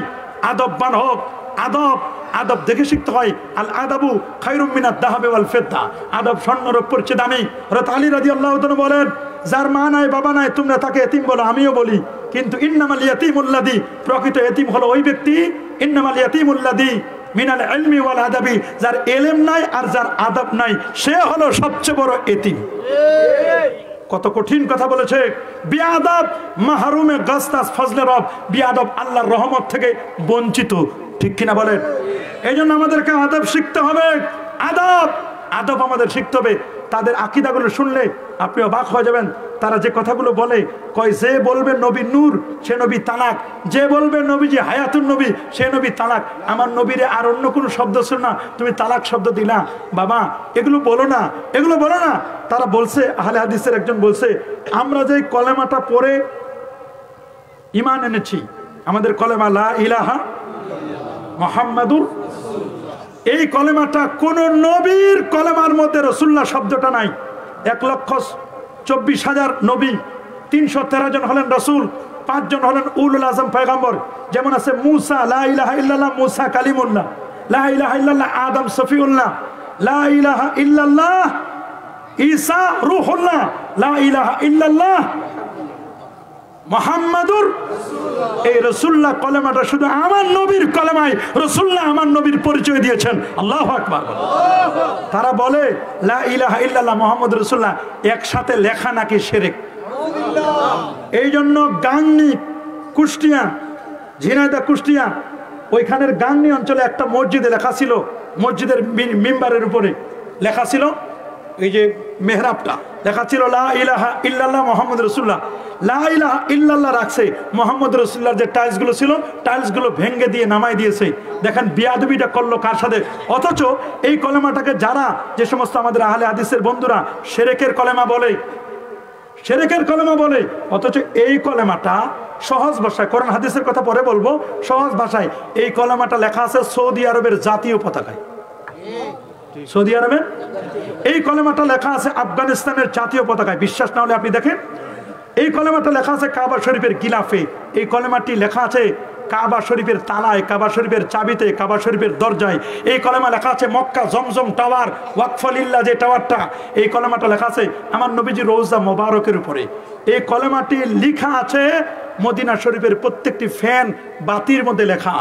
আদববান হোক। আদব, আদব দেখে শিখতে হয়। আল আদাবু খায়রুম মিনাদ যাহাবি ওয়াল ফিদ্দা। আদব স্বর্ণরৌপ্যের চেয়ে দামি। হযরত আলী রাদিয়াল্লাহু তাআলা বলেন, যার মা নাই বাবা নাই তোমরা তাকে এতিম বলো, আমিও বলি, কিন্তু ইন্নামাল ইয়াতীমুল্লাযী, প্রকৃত এতিম হলো ওই ব্যক্তি, ইন্নামাল ইয়াতীমুল্লাযী মিনাল ইলমি ওয়াল আদাবি, যার ইলম নাই আর যার আদব নাই, সে হলো সবচেয়ে বড় এতিম। কত কঠিন কথা বলেছে। বিয়াদব মাহরুমে গাস্তাস ফজলে রব, বিয়াদব আল্লাহর রহমত থেকে বঞ্চিত, ঠিক কিনা বলেন? এই জন্য আমাদেরকে আদব শিখতে হবে। আদব, আদব আমাদের শিখতে হবে। তাদের আকীদাগুলো শুনলে আপনি অবাক হয়ে যাবেন। তারা যে কথাগুলো বলে, কয় যে বলবে নবী নূর সে নবী তালাক, যে বলবে নবীজি হায়াতুন নবী সে নবী তালাক। আমার নবীরে আর অন্য কোনো শব্দ ছিল না, তুমি তালাক শব্দ দিলা। বাবা এগুলো বলো না, এগুলো বলো না। তারা বলছে, আহলে হাদিসের একজন বলছে, আমরা যে কলেমাটা পড়ে ঈমান এনেছি, আমাদের কলেমা লা ইলাহা মুহাম্মাদুর, এই কলেমাটা কোন নবীর কলেমার মধ্যে রাসূলুল্লাহ শব্দটা নাই। 1,24,000 নবী, 313 জন হলেন রাসূল, 5 জন হলেন উলুল আজম পয়গম্বর। যেমন আছে মুসা লা ইলাহা ইল্লাল্লাহ, মুসা কালিমুল্লাহ, লা ইলাহা ইল্লাল্লাহ আদম সফিউল্লাহ, লা ইলাহা ইল্লাল্লাহ ঈসা রূহুল্লাহ, লা ইলাহা ইল্লাল্লাহ মুহাম্মাদুর। এই রাসূলুল্লাহ কলেমাটা শুধু আমার নবীর কলেমায় রাসূলুল্লাহ আমার নবীর পরিচয় দিয়েছেন। আল্লাহু আকবার। তারা বলে লা ইলাহা ইল্লাল্লাহ মুহাম্মাদুর রাসূলুল্লাহ একসাথে লেখা নাকি শিরক। এই জন্য গাংনী, কুষ্টিয়া, ঝিনাইদহ কুষ্টিয়া, ওইখানের গাংনী অঞ্চলে একটা মসজিদে লেখা ছিল, মসজিদের মিম্বারের উপরে লেখা ছিল এই যে মেহরাবটা লেখা ছিল লা ইলাহা ইল্লাল্লাহ মুহাম্মদ রাসূলুল্লাহ, লা ইলাহা ইল্লাল্লাহ রাখছে, মুহাম্মদ রাসূলুল্লাহর যে টাইলসগুলো ছিল টাইলসগুলো ভেঙে দিয়ে নামাই দিয়েছে। দেখেন বিয়াদবিটা করলো কার সাথে। অথচ এই কলেমাটাকে যারা যে সমস্ত আমাদের আহলে হাদিসের বন্ধুরা শিরকের কলেমা বলে, শিরকের কলেমা বলে, অথচ এই কলেমাটা সহজ ভাষায়, কোরআন হাদিসের কথা পরে বলবো, সহজ ভাষায় এই কলেমাটা লেখা আছে সৌদি আরবের জাতীয় পতাকায়। সৌদি আরবে এই কলেমাটা লেখা আছে আফগানিস্তানের জাতীয় পতাকায়। বিশ্বাস না হলে আপনি দেখেন, এই কলেমাটা লেখা আছে কাবা শরীফের গিলাফে, এই কলেমাটি লেখা আছে কাবা শরীফের তালায়, কাবা শরীফের চাবিতে, কাবা শরীফের দরজায়। এই কলেমা লেখা আছে মক্কা জমজম টাওয়ার, ওয়াকফলিল্লাহ যে টাওয়ারটা, এই কলেমাটা লেখা আছে আমার নবীজি রওজা মোবারকের উপরে। এই কলেমাটি লেখা আছে মদিনা শরীফের প্রত্যেকটি ফ্যান বাতির মধ্যে লেখা।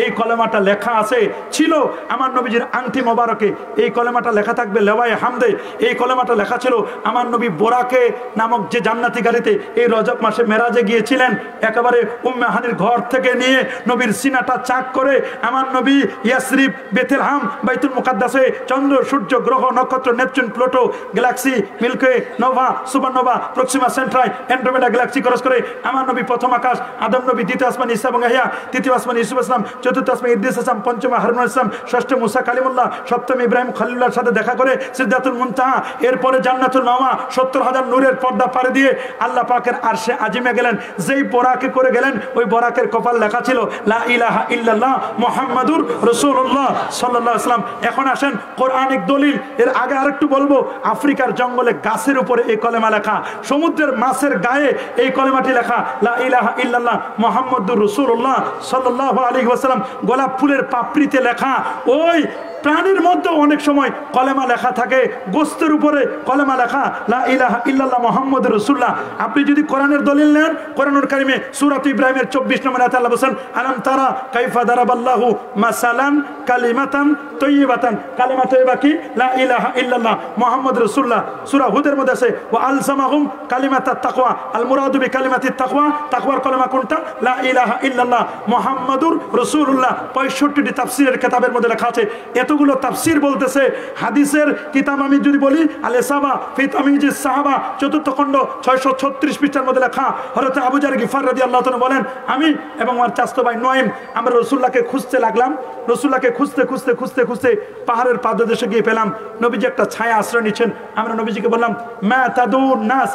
এই কলেমাটা লেখা আছে ছিল আমার নবীজির আংটি মোবারকে। এই কলেমাটা লেখা থাকবে লেওয়ায়ে হামদে। এই কলেমাটা লেখা ছিল আমার নবী বোরাকে নামক যে জান্নাতি গাড়িতে এই রজব মাসে মেরাজে গিয়েছিলেন, একেবারে উম্মে হানির ঘর থেকে নিয়ে নবীর সিনাটা চাক করে আমার নবী ইয়াসরিব, বেথেলহাম, বাইতুল মুকাদ্দাসে চন্দ্র সূর্য গ্রহ নক্ষত্র Neptune Pluto galaxy milky nova supernova Proxima Centauri Andromeda galaxy cross করে আমার নবী প্রথম আকাশ আদম নবী, দ্বিতীয় আসমান ঈসা এবং ইয়াহইয়া, তৃতীয় আসমান ইউসুফ ইসলাম, চতুর্থ আসমান ইদ্রিস ইসলাম, পঞ্চম হারুন ইসলাম, ষষ্ঠ মুসা কালিমুল্লাহ, সপ্তম ইব্রাহিম খলিলুল্লাহর সাথে দেখা করে সিদরাতুল মুনতাহা, এরপরে জান্নাতুল মাওয়া, ৭০,০০০ নূরের পর্দা পাড়ি দিয়ে আল্লাহ পাকের আরশে আজিমে গেলেন। যেই বোরাকে করে গেলেন ওই বোরাকের কপাল লেখা ছিল লা ইলাহা ইল্লাল্লাহ মুহাম্মাদুর রাসূলুল্লাহ সাল্লাল্লাহু আলাইহি ওয়াসাল্লাম। এখন আসেন কোরআনিক দলিল। এর আগে আরেকটু বলবো, আফ্রিকার জঙ্গলে গাছের উপরে এই কলেমা লেখা, সমুদ্রের মাছের গায়ে এই কলেমাটি লেখা লা ইলাহা ইল্লাল্লাহ মুহাম্মাদুর রাসূলুল্লাহ সাল্লাল্লাহু আলাইহি ওয়াসাল্লাম। গোলাপ ফুলের পাপড়িতে লেখা, ওই প্রাণীর মধ্যে অনেক সময় কলেমা লেখা থাকে, গোস্তের উপরে কলেমা লেখা লা ইলাহা ইল্লাল্লাহ মুহাম্মাদুর রাসূলুল্লাহ। আপনি যদি কোরআনের দলিল নেন, কোরআনুল কারীমে সূরা ইব্রাহিমের ২৪ নম্বর আয়াতে আল্লাহ বলেন আলাম তারা কাইফা দারাবাল্লাহু মাসালান কালিমাতান তাইয়্যিবাতান। কালিমা তাইয়্যিবা কি? লা ইলাহা ইল্লাল্লাহ মুহাম্মাদুর রাসূলুল্লাহ। সূরা হুদের মধ্যে আছে ওয়া আলজামাহুম কালিমাতাত তাকওয়া। আল মুরাদু বিকালিমাতিত তাকওয়া, তাকওয়ার কলেমা কোনটা? লা ইলাহা ইল্লাল্লাহ মুহাম্মাদুর রাসূলুল্লাহ। ৬৫টি তাফসীরের কিতাবের মধ্যে লেখা আছে। এতগুলো তাফসীর বলতেছে, হাদিসের কিতাব আমি যদি বলি আল ইসাবা ফি তাময়িজিস সাহাবা ৪র্থ খণ্ড ৬৩৬ পৃষ্ঠার মধ্যে লেখা, হযরত আবু যার গিফার রাদিয়াল্লাহু তাআলা বলেন আমি এবং আমার চাচতো ভাই নয়ম আমরা রাসূলুল্লাহকে খুঁজতে লাগলাম। রাসূলুল্লাহকে খুঁজতে খুঁজতে খুঁজতে খুঁজতে পাহাড়ের পাদদেশে গিয়ে পেলাম নবীজি একটা ছায়া আশ্রয় নিচ্ছেন। আমরা নবীজিকে বললাম মা তাদুন নাস,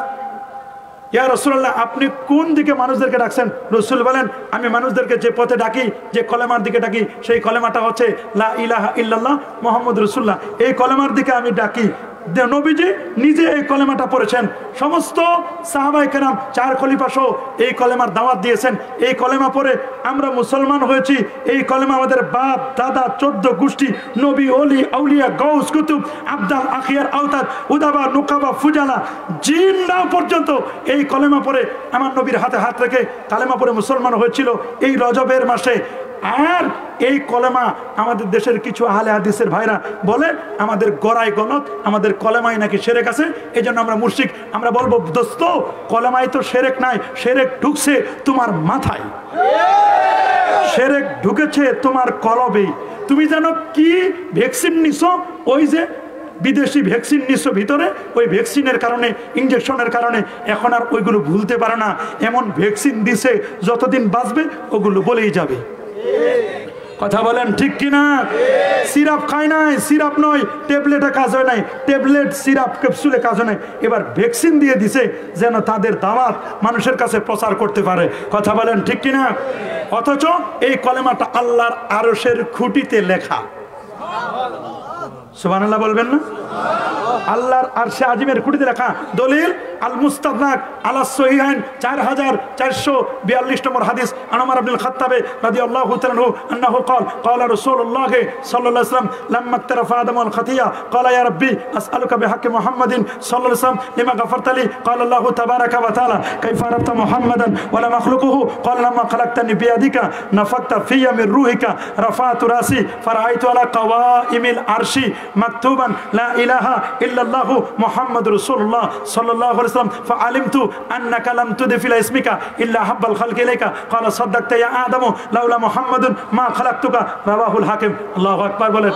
ইয়া রাসূলুল্লাহ আপনি কোন দিকে মানুষদেরকে ডাকছেন? রাসূল বলেন আমি মানুষদেরকে যে পথে ডাকি, যে কলেমার দিকে ডাকি, সেই কলেমাটা হচ্ছে লা ইলাহা ইল্লাল্লাহ মুহাম্মাদুর রাসূলুল্লাহ। এই কলেমার দিকে আমি ডাকি। নবীজি নিজে এই কলেমাটা পড়েছেন, সমস্ত সাহাবায়ে কেরাম ৪ খলিফা সহ এই কলেমার দাওয়াত দিয়েছেন। এই কলেমা পড়ে আমরা মুসলমান হয়েছি। এই কলেমা আমাদের বাপ দাদা ১৪ গোষ্ঠী নবী ওলি আউলিয়া গৌস কুতুব আবদাল আখিয়ার আওতাদ উদাবা নুকাবা ফুজালা জিন্নাহ পর্যন্ত এই কলেমা পড়ে আমার নবীর হাতে হাত রেখে কালেমা পড়ে মুসলমান হয়েছিল এই রজবের মাসে। আর এই কলেমা আমাদের দেশের কিছু আহলে হাদিসের ভাইরা বলে আমাদের গড়াই গলত, আমাদের কলেমায় নাকি শিরক আছে, এই জন্য আমরা মুশরিক। আমরা বলবো দোস্ত কলেমায় তো শিরক নাই, শিরক ঢুকছে তোমার মাথায়, শিরক ঢুকেছে তোমার কলবে। তুমি জানো কি ভ্যাকসিন নিছো? ওই যে বিদেশি ভ্যাকসিন নিশ্চয় ভিতরে, ওই ভ্যাকসিনের কারণে ইঞ্জেকশনের কারণে এখন আর ওইগুলো ভুলতে পারে না। এমন ভ্যাকসিন দিছে যতদিন বাঁচবে ওগুলো বলেই যাবে। কথা বলেন ঠিক কিনা? সিরাপ খায় নাই, সিরাপ নয়, ট্যাবলেটে কাজ হয় নাই, ট্যাবলেট সিরাপ ক্যাপসুলে কাজ হয় নাই, এবার ভ্যাকসিন দিয়ে দিছে যেন তাদের দাওয়াত মানুষের কাছে প্রচার করতে পারে। কথা বলেন ঠিক কিনা? অথচ এই কলেমাটা আল্লাহর আরশের খুঁটিতে লেখা। সুবহানাল্লাহ বলবেন না? আল্লাহর আরশে আজিমের খুঁটিতে লেখা। দলিল আল মুস্তাদরাক আলা সহিহাইন ৪৪৪২ নম্বর হাদিস। ওমর ইবনে খাত্তাব রাদিয়াল্লাহু তাআলা আনহু আন্নাহু قال قال رسول الله صلى الله عليه وسلم لما اقترف آدم الخطيئة قال يا ربي أسألك بحق محمد صلى الله عليه وسلم لما غفرت لي قال الله تبارك وتعالى كيف عرفت محمدا ولم أخلقه قال لما خلقتني بيدك نفخت في من روحك رفعت رأسي فرأيت على قوائم العرش مكتوبا لا إله إلا الله محمد رسول الله صلى الله عليه وسلم فعلمت أنك لم تضف إلى اسمك إلا حب الخلق إليك قال صدقت يا آدم لولا محمد ما خلقتك رواه الحاكم। الله أكبر বলেন।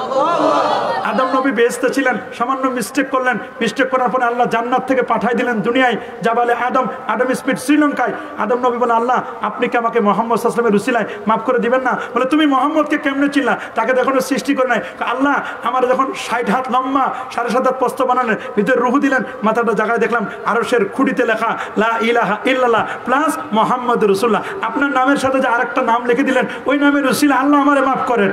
আদম নবী বেহেশতে ছিলেন, সামান্য মিস্টেক করলেন, মিস্টেক করার পরে আল্লাহ জান্নাত থেকে পাঠাই দিলেন দুনিয়ায় জাবালে আদম স্পিড শ্রীলঙ্কায়। আদম নবী বলে, আল্লাহ আপনি কি আমাকে মোহাম্মদ সাল্লাল্লাহু আলাইহি ওয়াসাল্লামের উসিলায় মাফ করে দিবেন না? বলে, তুমি মোহাম্মদকে কেমনে চিনলা? তাকে তো এখনো সৃষ্টি করে নাই। আল্লাহ আমার যখন 60 হাত লম্বা 7.5 হাত প্রস্থ বানালেন, ভিতরে রুহু দিলেন, মাথাটা জায়গায় দেখলাম আরশের খুঁটিতে লেখা লা ইলাহা ইল্লাল্লাহ প্লাস মুহাম্মদ রাসূলুল্লাহ। আপনার নামের সাথে যে আরেকটা নাম লিখে দিলেন, ওই নামের উসিলা আল্লাহ আমারে মাফ করেন।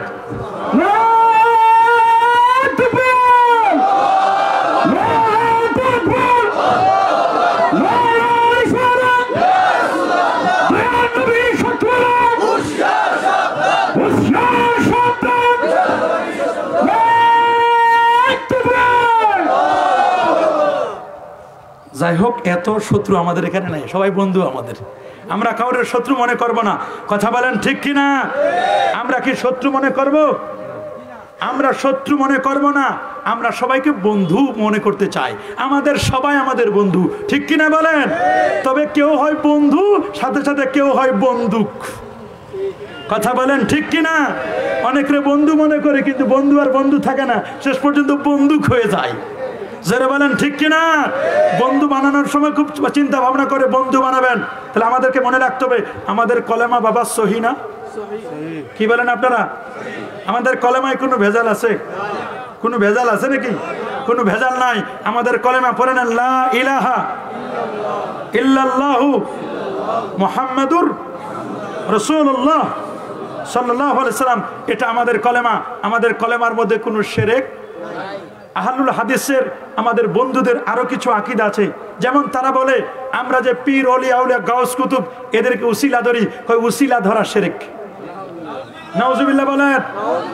যাই হোক, এত শত্রু আমাদের এখানে নাই, সবাই বন্ধু আমাদের। আমরা কাউরের শত্রু মনে করব না, কথা বলেন ঠিক কিনা? আমরা কি শত্রু মনে করব? আমরা শত্রু মনে করব না, আমরা সবাইকে বন্ধু মনে করতে চাই। আমাদের সবাই আমাদের বন্ধু, ঠিক কিনা বলেন? তবে কেউ হয় বন্ধু, সাথে সাথে কেউ হয় বন্দুক, কথা বলেন ঠিক কিনা? অনেকে বন্ধু মনে করে, কিন্তু বন্ধু আর বন্ধু থাকে না, শেষ পর্যন্ত বন্দুক হয়ে যায়। যারা বলেন ঠিক কিনা? বন্ধু বানানোর সময় খুব চিন্তা ভাবনা করে বন্ধু বানাবেন। তাহলে আমাদেরকে মনে রাখতে হবে, আমাদের কলেমা বাবা সহি না? কি বলেন আপনারা? আমাদের কলেমায় কোনো ভেজাল আছে? কোনো ভেজাল আছে নাকি? কোনো ভেজাল নাই। আমাদের কলেমা পড়েন লা ইলাহা ইল্লাল্লাহু মুহাম্মাদুর রাসূলুল্লাহ সাল্লাল্লাহু আলাইহি সাল্লাম। এটা আমাদের কলেমা। আমাদের কলেমার মধ্যে কোনো শিরক। আহলুল হাদিসের আমাদের বন্ধুদের আরো কিছু আকীদা আছে, যেমন তারা বলে আমরা যে পীর ওলি আউলিয়া গাউস কুতুব এদেরকে উসিলা ধরি, ওই উসিলা ধরা শিরক। নাউজুবিল্লাহ বলেন।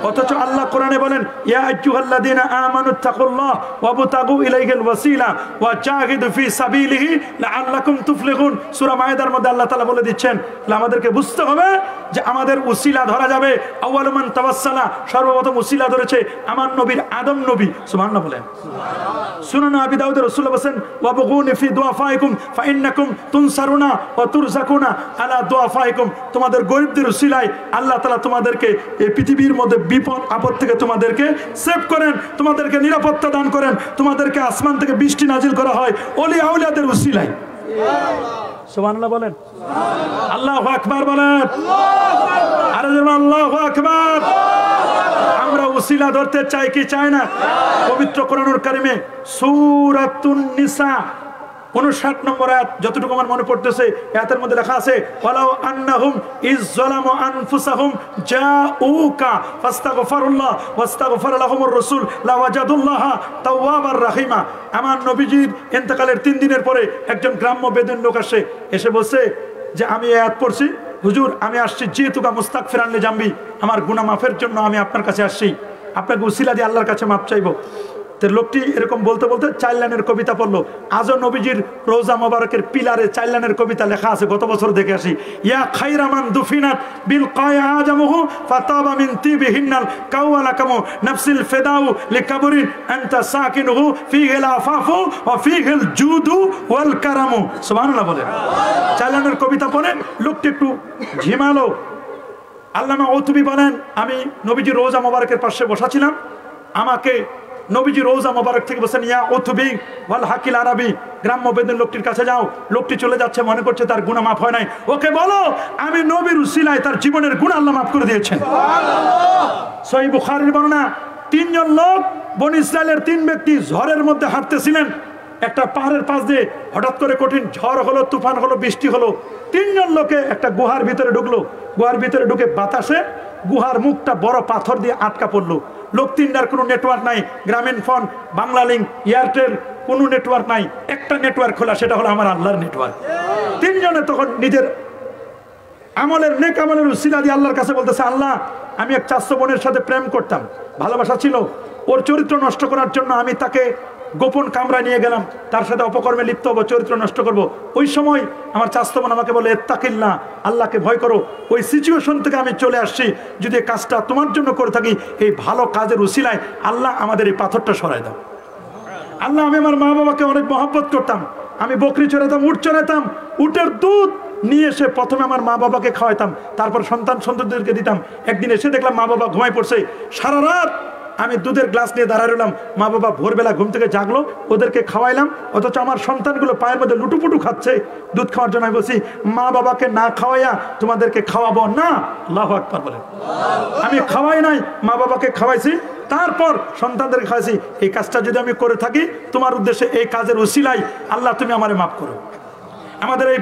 অথচ আল্লাহ কোরআনে বলেন ইয়া আইয়ুহাল্লাযীনা আমানুত্তাকুল্লাহ ওয়াবতাগু ইলাইহিল ওয়াসিলা ওয়া জাহিদু ফি সাবিলিহি লাআল্লাকুম তুফলিহুন। সূরা মায়েদার মধ্যে আল্লাহ তাআলা বলে দিচ্ছেন, তাহলে আমাদেরকে বুঝতে হবে যে আমাদের উসিলা ধরা যাবে। আউয়ালু মান তাওয়াসসালা, সর্বপ্রথম উসিলা ধরেছে আমার নবীর আদম নবী। সুবহানাল্লাহ বলেন। সুনান আবি দাউদ রাসূলুল্লাহ বলেন ওয়াবগুনি ফি দুআফাইকুম ফাইন্নাকুম তুনসারুনা ওয়া তুরযাকুনা আলা দুআফাইকুম। তোমাদের গরীবদের উসিলায় আল্লাহ তাআলা তোমাদেরকে এই পৃথিবীর মধ্যে বিপদ আপদ থেকে তোমাদেরকে সেভ করেন, তোমাদেরকে নিরাপত্তা দান করেন, তোমাদেরকে আসমান থেকে বৃষ্টি নাজিল করা হয় ওলি আউলিয়াদের উসিলায়। সুবহানাল্লাহ বলেন। আল্লাহু আকবার বলেন। আরে আল্লাহু আকবার। আমরা উসিলা ধরতে চাই কি চাই না? পবিত্র কোরআনুল কারিমে সূরাতুন নিসা 59 নম্বর আয়াত, যতটুকু আমার মনে পড়তেছে, আয়াতের মধ্যে লেখা আছে ওয়ালাউ আন্নাহুম ইজ যালামু আনফুসাহুম জাউকা ফাস্তাগফিরুল্লাহ ওয়াস্তাগফার লাহুমুর রাসূল লাওয়াজাদুল্লাহা তাওয়াবার রাহিমা। আমার নবীজির ইন্তেকালের 3 দিনের পরে একজন গ্রাম্য বেদুইন লোক এসে বলছে যে আমি এই আয়াত পড়ছি, হুজুর আমি আসছি জিতুকা মুস্তাগফিরান লিজামবি, আমার গুনাহ মাফের জন্য আমি আপনার কাছে আসছি, আপনাকে উসিলা দিয়ে আল্লাহর কাছে মাপ চাইবো। লোকটি এরকম বলতে বলতে 4 লাইনের কবিতা পড়লো। আজও নবীজির রোজা মোবারকের পিলারে 4 লাইনের কবিতা লেখা আছে, গত বছর দেখে আসি। ইয়া খায়রামান দুফিনাত বিল কায়া আজামহু ফাতাবা মিন তিবিহিন্নাল কাওয়ালাকামু নাফসিল ফিদাউ লিকাবরিন আনতা সাকিনুহু ফিহিল আফাফু ওয়া ফিহিল জুদু ওয়াল কারামু। সুবহানাল্লাহ বলে। 4 লাইনের কবিতা পড়ে লোকটি একটু ঝিমালো। আল্লামা উতুবি বলেন, আমি নবীজির রোজা মোবারকের পাশে বসা ছিলাম, আমাকে নবীজি রোজা মোবারক থেকে বলছেন ইয়া উতুবি ওয়াল হাকিল আরবি, গ্রাম্য বেদুইন লোকটির কাছে যাও। লোকটি চলে যাচ্ছে, মনে করছে তার গুনাহ মাফ হয় নাই। ওকে বলো আমি নবীর উসিলায় তার জীবনের গুনাহ আল্লাহ মাফ করে দিয়েছেন। সুবহানাল্লাহ। সহিহ বুখারীর বর্ণনা, 3 জন লোক বনি ইসরাইলের 3 ব্যক্তি ঝড়ের মধ্যে হাঁটতেছিলেন। একটা পাহাড়ের পাশ দিয়ে হঠাৎ করে কঠিন ঝড় হলো, তুফান হলো, বৃষ্টি হলো। 3 জন লোকে একটা গুহার ভিতরে ঢুকলো। গুহার ভিতরে ঢুকে বাতাসে গুহার মুখটা বড় পাথর দিয়ে আটকা পড়লো। লোক 3টার কোনো নেটওয়ার্ক নাই, গ্রামীণ ফোন, বাংলা লিঙ্ক, এয়ারটেল, কোনো নেটওয়ার্ক নাই। একটা নেটওয়ার্ক খোলা, সেটা হলো আমার আল্লাহর নেটওয়ার্ক। 3 জনে তখন নিজের আমলের নেক আমলের উসিলা দিয়ে আল্লাহর কাছে বলতেছে, আল্লাহ আমি এক চাচা বোনের সাথে প্রেম করতাম, ভালোবাসা ছিল, ওর চরিত্র নষ্ট করার জন্য আমি তাকে গোপন কামরায় নিয়ে গেলাম, তার সাথে অপকর্মে লিপ্ত হবো, চরিত্র নষ্ট করব। ওই সময় আমার চাচা বোন আমাকে বলে ইত্তাকিল্লাহ, আল্লাহকে ভয় করো। ওই সিচুয়েশন থেকে আমি চলে আসছি, যদি এই কাজটা তোমার জন্য করে থাকি, এই ভালো কাজের উসিলায় আল্লাহ আমাদের এই পাথরটা সরাই দাও। আল্লাহ আমি আমার মা বাবাকে অনেক মহব্বত করতাম, আমি বকরি চড়াতাম, উট চড়াতাম, উটের দুধ নিয়ে এসে প্রথমে আমার মা বাবাকে খাওয়াইতাম, তারপর সন্তানদেরকে দিতাম। একদিন এসে দেখলাম মা বাবা ঘুমাই পড়ছে, সারা রাত আমি দুধের গ্লাস নিয়ে দাঁড়ায় রইলাম, মা বাবা ভোরবেলা ঘুম থেকে জাগলো, ওদেরকে খাওয়াইলাম, অথচ আমার সন্তানগুলো পায়ের মধ্যে লুটুপুটু খাচ্ছে দুধ খাওয়ার জন্য। আমি বলছি মা বাবাকে না খাওয়াইয়া তোমাদেরকে খাওয়াবো না। আল্লাহু আকবার বলেন। আমি খাওয়াই নাই, মা বাবাকে খাওয়াইছি, তারপর সন্তানদেরকে খাওয়াইছি। এই কাজটা যদি আমি করে থাকি তোমার উদ্দেশ্যে, এই কাজের উসিলাই আল্লাহ তুমি আমারে মাফ করো। আমাদের এই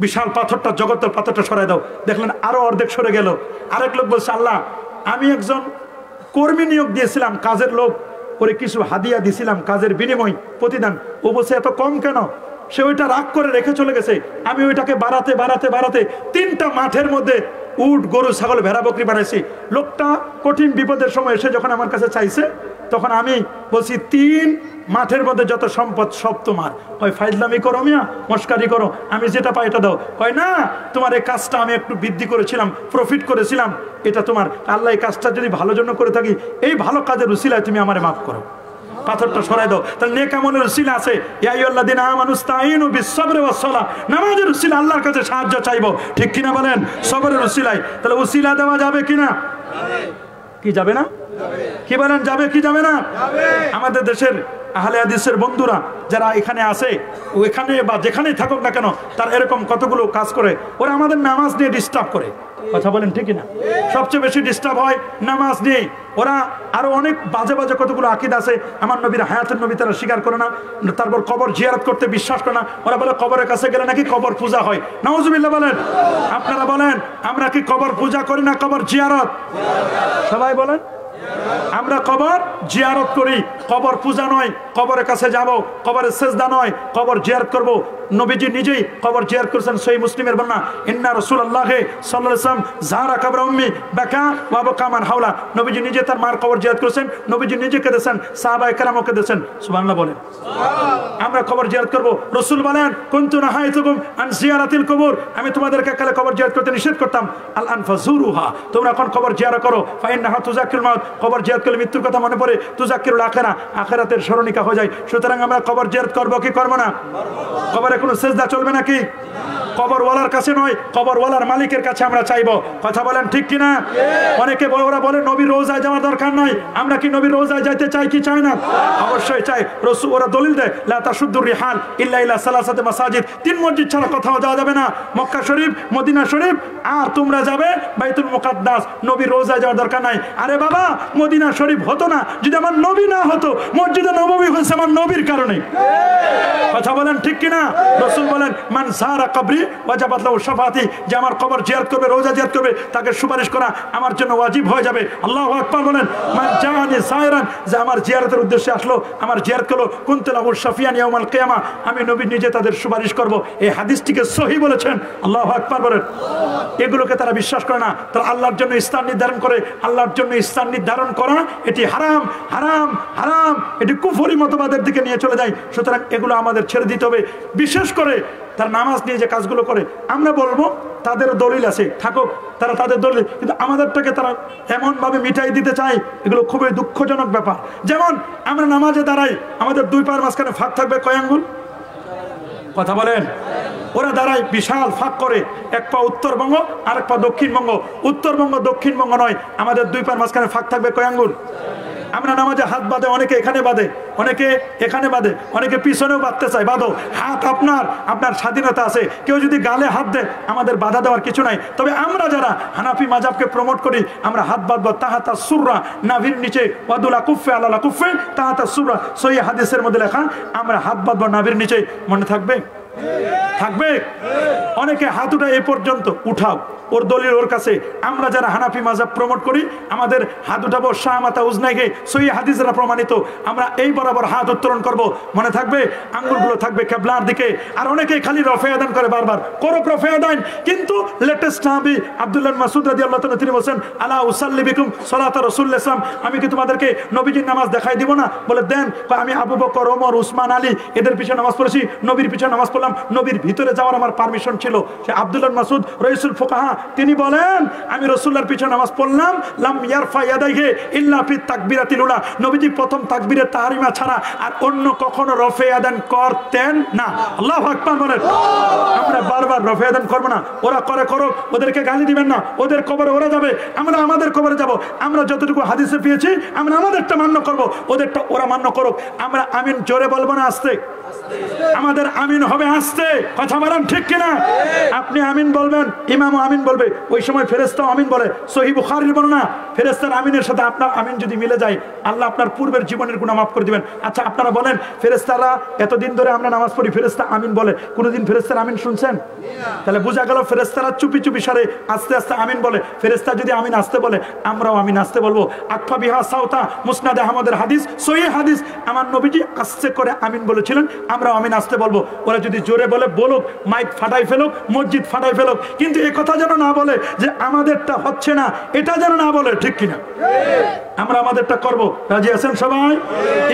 বিশাল পাথরটা, জগতের পাথরটা সরাই দাও। দেখলেন আরো অর্ধেক সরে গেল। আরেক লোক বলছে আল্লাহ আমি একজন কর্মী নিয়োগ দিয়েছিলাম, কাজের লোক, ওরে কিছু হাদিয়া দিছিলাম কাজের বিনিময় প্রতিদান, ও বলছে এত কম কেন? সে ওইটা রাগ করে রেখে চলে গেছে। আমি ওইটাকে বাড়াতে বাড়াতে বাড়াতে 3টা মাঠের মধ্যে উট, গরু, ছাগল, ভেড়া, বকরি বানাইছি। লোকটা কঠিন বিপদের সময় এসে যখন আমার কাছে চাইছে, তখন আমি বলছি 3 মাঠের মধ্যে যত সম্পদ সব তোমার। কয় ফাইজলামি করো মিয়া, মস্কারি করো, আমি যেটা পাই এটা দাও। কয় না, তোমার এই কাজটা আমি একটু বৃদ্ধি করেছিলাম, প্রফিট করেছিলাম, এটা তোমার। আল্লাহ এই কাজটা যদি ভালো জন্য করে থাকি, এই ভালো কাজের উসিলায় তুমি আমারে মাফ করো, পাথরটা সরাই দাও। তাহলে নেক আমলের উসিলা আছে। ইয়া আইয়ুহাল্লাযীনা আমানু ইসতাঈনু বিস-সাবরি ওয়াস-সালাহ, নামাজের উসিলা আল্লাহর কাছে সাহায্য চাইবো, ঠিক কিনা বলেন? সবরের উসিলায়। তাহলে উসিলা দেওয়া যাবে কিনা? কি যাবে না? কি বলেন, যাবে কি যাবে না? আমাদের দেশের আহলে হাদিসের বন্ধুরা যারা এখানে আছে, ওইখানে বা যেখানেই থাকুক না কেন, তার এরকম কতগুলো কাজ করে। ওরা আমাদের নামাজ নিয়ে ডিস্টার্ব করে, কথা বলেন ঠিক না? সবচেয়ে বেশি ডিস্টার্ব হয় নামাজ নিয়ে। ওরা আরো অনেক বাজে বাজে কতগুলো আকীদা আছে, আমার নবীর হায়াতের নবী তারা স্বীকার করে না, তারপর কবর জিয়ারত করতে বিশ্বাস করে না। ওরা বলে কবরের কাছে গেলে নাকি কবর পূজা হয়। নাউজুবিল্লাহ বলেন। আপনারা বলেন আমরা কি কবর পূজা করি না কবর জিয়ারত? সবাই বলেন আমরা কবর জিয়ারত করি, কবর পূজা নয়। কবরের কাছে যাব, কবরের সেজদা নয়, কবর জিয়ারত করব। নবীজি নিজেই কবর জিয়ারত করেছেন, সহিহ মুসলিমের বর্ণনা, ইন্না রাসূলুল্লাহ সাল্লাল্লাহু আলাইহি ওয়াসাল্লাম যারা কবর উম্মি বাকা ওয়া বাকা মান হাওলা। নবীজি নিজে তার মার কবর জিয়ারত করেছেন, নবীজি নিজে কেঁদেছেন, সাহাবায়ে কেরামও কেঁদেছেন। সুবহানাল্লাহ বলেন। আমরা কবর জিয়ারত করব। রাসূল বলেন কুনতু নাহাইতুকুম আন জিয়ারাতিল কুবুর, আমি তোমাদেরকে কালে কবর জিয়ারত করতে নিষেধ করতাম। আল আনফাজুরুহা, তোমরা এখন কবর জিয়ারত করো। ফা ইন্নাহা তুযাক্কিরুল মাউত, কবর জিয়ারত করলে মৃত্যুর কথা মনে পড়ে। তুযাক্কিরুল আখিরা, আখিরাতের স্মরণিকা হয়ে যায়। সুতরাং আমরা কবর জিয়ারত করব কি করব না? কবরে কোনো সেজদা চলবে নাকি? কবরওয়ালার কাছে নয়, কবরওয়ালার মালিকের কাছে আমরা চাইবো, কথা বলেন ঠিক কিনা? অনেকে ওরা বলে নবীর রওজায় যাওয়ার দরকার নাই। আমরা কি নবীর রওজায় যাইতে চাই কি চাই না? অবশ্যই চাই। রাসূল ওরা দলিল দেয় লা তাশুদ্দুর রিহাল ইল্লা ইলা সালাসাতি মাসাজিদ, 3 মসজিদ ছাড়া কোথাও যাওয়া যাবে না, মক্কা শরীফ, মদিনা শরীফ, আর তোমরা যাবে বাইতুল মুকাদ্দাস। নবীর রওজায় যাওয়ার দরকার নাই। আরে বাবা, মদিনা শরীফ হতো না যদি আমার নবী না হতো। মসজিদে নববী হয়েছে আমার নবীর কারণে, কথা বলেন ঠিক কিনা? রাসূল বলেন মান যারা কবরি ওয়াজাবাত লাহু শাফাআতি, যে আমার কবর জিয়ারত করবে, রওজা জিয়ারত করবে, তাকে সুপারিশ করা আমার জন্য ওয়াজিব হয়ে যাবে। আল্লাহু আকবার বলেন। মান জাআনি সায়রান, যে আমার জিয়ারতের উদ্দেশ্যে আসলো, আমার জিয়ারত করলো, কুনতু লাহু শাফিয়ান ইয়াউমাল কিয়ামা, আমি নবী নিজে তাদের সুপারিশ করব। এই হাদিসটিকে সহিহ বলেছেন। আল্লাহু আকবার বলেন। এগুলোকে তারা বিশ্বাস করে না। তারা আল্লাহর জন্য স্থান নির্ধারণ করে। আল্লাহর জন্য স্থান নির্ধারণ করা এটি হারাম, হারাম, হারাম। এটি কুফরি মতবাদের দিকে নিয়ে চলে যায়। সুতরাং এগুলো আমাদের ছেড়ে দিতে হবে। বিশেষ করে তার নামাজ নিয়ে যে কাজগুলো করে, আমরা বলবো তাদের দলিল আছে, থাকুক, তারা তাদের দলিল, কিন্তু আমাদেরটাকে তারা এমনভাবে মিটাই দিতে চায়, এগুলো খুবই দুঃখজনক ব্যাপার। যেমন আমরা নামাজে দাঁড়াই, আমাদের 2 পায়ের মাঝখানে ফাঁক থাকবে কয় আঙ্গুল? কথা বলেন। ওরা দাঁড়ায় বিশাল ফাঁক করে, এক পা উত্তরবঙ্গ আর এক পা দক্ষিণবঙ্গ। উত্তরবঙ্গ দক্ষিণবঙ্গ নয়, আমাদের 2 পায়ের মাঝখানে ফাঁক থাকবে কয় আঙ্গুল? আমরা নামাজে হাত বাঁধে, অনেকে এখানে বাঁধে, অনেকে এখানে বাঁধে, অনেকে পিছনেও বাঁধতে চায়। বাঁধো, হাত আপনার, আপনার স্বাধীনতা আছে। কেউ যদি গালে হাত দেয় আমাদের বাধা দেওয়ার কিছু নাই। তবে আমরা যারা হানাফি মাযহাবকে প্রমোট করি, আমরা হাত বাঁধবো তাহাতা সুররা, নাভির নিচে, ওয়াদুলা কুফে আলালা কুফে তাহাতা সুররা, সহিহ হাদিসের মধ্যে লেখা, আমরা হাত বাঁধবো নাভির নিচে। মনে থাকবে? থাকবে? অনেকে হাত উঠা এই পর্যন্ত, উঠাও, ওর দলিল ওর কাছে। আমরা যারা হানাফি মাযহাব প্রমোট করি, আমাদের হাত উঠাবো শামাতা উজনাইকে, সহিহ হাদিসেরা প্রমাণিত। আমরা এই বরাবর হাত উত্তোলন করব। মনে থাকবে? আঙ্গুলগুলো থাকবে কিবলার দিকে। আর অনেকেই খালি রফে আদান করে, বারবার করো রফে আদান। কিন্তু লেটেস্ট সাহাবী আব্দুল্লাহ মাসউদ রাদিয়াল্লাহু তাআলা তিনি বলেন আলা উসাল্লি বিকুম সালাত রাসূলুল্লাহ সাল্লাল্লাহু আলাইহি ওয়াসাল্লাম, আমি কি তোমাদেরকে নবীজির নামাজ দেখাই দিব না? বলে দেন। আমি আবু বকর, ওমর, উসমান, আলী এদের পিছনে নামাজ পড়েছি, নবীর পিছনে নামাজ পড়লাম, নবীর ভিতরে যাওয়ার আমার পারমিশন ছিল। সে আব্দুল্লাহ মাসউদ রাইসুল ফুকাহা, তিনি বলেন আমি রাসূলুল্লাহর পিছনে নামাজ পড়লাম লাম ইয়ারফা ইয়াদাইহি ইল্লা ফি তাকবীরাতিল উলা নবীজি প্রথম তাকবীরে তাহরিমা ছাড়া আর অন্য কখনো রফে আদান করতেন না আল্লাহু আকবার বলেন আমরা বারবার রফে আদান করব না ওরা করে করুক ওদেরকে গালি দিবেন না ওদের কবরে ওরা যাবে আমরা আমাদের কবরে যাব আমরা যতটুকু হাদিসে পেয়েছি আমরা আমাদেরটা মান্য করব ওদেরটা ওরা মান্য করুক আমরা আমিন জোরে বলবো না আস্তে আমাদের আমিন হবে আস্তে কথা বলেন ঠিক কিনা আপনি আমিন বলবেন ইমামও আমিন বলবে ওই সময় ফেরেশতাও আমিন বলে সহিহ বুখারীর বর্ণনা ফেরেশতার আমিনের সাথে আপনার আমিন যদি মিলে যায় আল্লাহ আপনার পূর্বের জীবনের গুনাহ মাফ করে দিবেন আচ্ছা আপনারা বলেন ফেরেশতারা এতদিন ধরে আমরা নামাজ পড়ি ফেরেশতা আমিন বলে কোনোদিন ফেরেশতার আমিন শুনছেন তাহলে বোঝা গেল ফেরেশতারা চুপি চুপি সারে আস্তে আস্তে আমিন বলে ফেরেশতা যদি আমিন আসতে বলে আমরাও আমিন আসতে বলবো আকফা বিহা সাউতা মুসনাদে আহমদের হাদিস সহিহ হাদিস আমার নবীজি আস্তে করে আমিন বলেছিলেন আমরাও আমিন আসতে বলবো ওরা যদি জোরে বলে বলুক মাইক ফাটাই ফেলুক মসজিদ ফাটাই ফেলুক কিন্তু এই কথা যেন না বলে যে আমাদেরটা হচ্ছে না এটা যেন না বলে ঠিক কিনা আমরা আমাদেরটা করব রাজি আছেন সবাই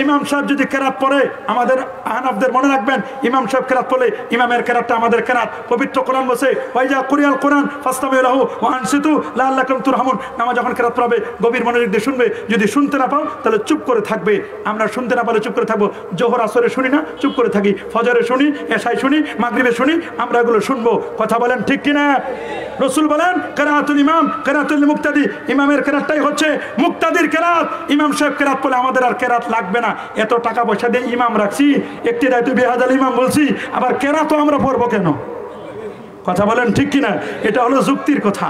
ইমাম সাহেব যদি কেরাত পড়ে আমাদের আহনাফদের মনে রাখবেন ইমাম সাহেব কেরাত পড়লে ইমামের কেরাতটা আমাদের কেরাত পবিত্র কোরআন বসে ওয়াইজা কুরিয়াল কোরআন ফাস্তামিউ লাহু ওয়া আনসিতু লাআল্লাকুম তুরহামুন নামাজ যখন কেরাত পড়াবে গভীর মনোযোগ দিয়ে শুনবে যদি শুনতে না পাও তাহলে চুপ করে থাকবে আমরা শুনতে না পারলে চুপ করে থাকবো জোহর আসরে শুনি না চুপ করে থাকি ফজরে শুনি এশায় শুনি মাগরিবে শুনি আমরা এগুলো শুনবো কথা বলেন ঠিক কিনা রাসূল বলেন কেরাতুল ইমাম কেরাতুল মুক্তাদি ইমামের কেরাতটাই হচ্ছে মুক্তাদির কেরাত ইমাম সাহেব কেরাত পড়লে আমাদের আর কেরাত লাগবে না এত টাকা পয়সা দিয়ে ইমাম রাখছি একটি দায়িত্ব বেহাজাল ইমাম বলছি আবার কেরাতও আমরা পড়বো কেন কথা বলেন ঠিক কিনা এটা হলো যুক্তির কথা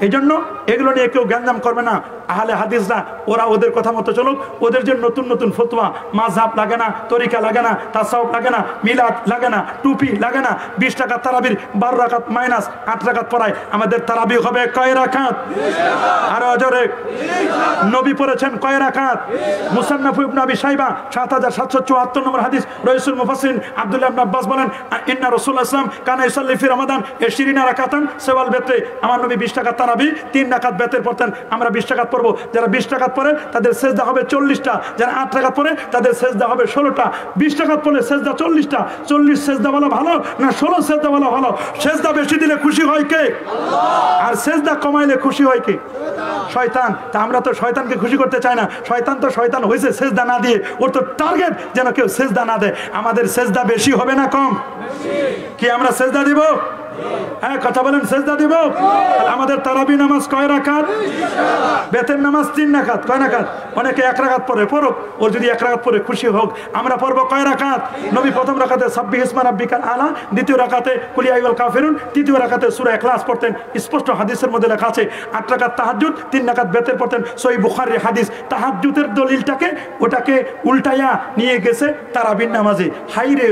এই জন্য এগুলো নিয়ে কেউ গ্যাঞ্জাম করবে না আহলে হাদিসরা ওরা ওদের কথা মতো চলুক ওদের যে নতুন নতুন ফতোয়া মাযহাব লাগে না তরিকা লাগে না তাসাউফ লাগে না মিলাদ লাগে না টুপি লাগে না 20 টাকা তারাবির 12 রাকাত মাইনাস 8 রাকাত পড়ায় আমাদের তারাবি হবে কয় রাকাত আর জোরে নবী পড়েছেন কয় রাকাত মুসান্নাফ ইবনে আবি শাইবা 7774 নম্বর হাদিস রাইসুল মুফাসসিরিন আব্দুল্লাহ ইবনে আব্বাস বলেন ইন্না রাসূলুল্লাহ সাল্লাল্লাহু আলাইহি ওয়াসাল্লাম কানা ইসাল্লি ফি রমাদান 20 রাকাতান সওয়াল বেতে আমার নবী 20 টাকা তারাবি 3 রাকাত বেতের পড়তেন আমরা 20 টাকা পড়বো যারা 20 টাকা পড়ে তাদের সেজদা হবে 40টা যারা 8 টাকা পড়ে তাদের সেজদা হবে 16টা 20 টাকা পড়লে সেজদা 40টা 40 সেজদা বলা ভালো না 16 সেজদা বলা ভালো সেজদা বেশি দিলে খুশি হয় কে আল্লাহ আর সেজদা কমাইলে খুশি হয় কে শয়তান তা আমরা তো শয়তানকে খুশি করতে চাই না শয়তান তো শয়তান হয়েছে সেজদা না দিয়ে ওর তো টার্গেট যেন কেউ সেজদা না দেয় আমাদের সেজদা বেশি হবে না কম কি আমরা সেজদা দিব হ্যাঁ কথা বলেন সেজদা দিব আমাদের তারাবি নামাজ কয় রাকাত বেতের নামাজ 3 রাকাত কয় রাকাত অনেকে 1 রাকাত পড়ে পড়ুক ওর যদি 1 রাকাত পড়ে খুশি হোক আমরা পড়বো কয় রাকাত নবী প্রথম রাকাতে সাব্বিহ ইসমা রাব্বিকাল আলা দ্বিতীয় রাকাতে কুল ইয়া আইয়ুহাল কাফিরুন তৃতীয় রাকাতে সূরা ইখলাস পড়তেন স্পষ্ট হাদিসের মধ্যে লেখা আছে 8 রাকাত তাহাজ্জুদ 3 রাকাত বেতের পড়তেন সহিহ বুখারীর হাদিস তাহাজ্জুদের দলিলটাকে ওটাকে উল্টায়া নিয়ে গেছে তারাবির নামাজে হাইরে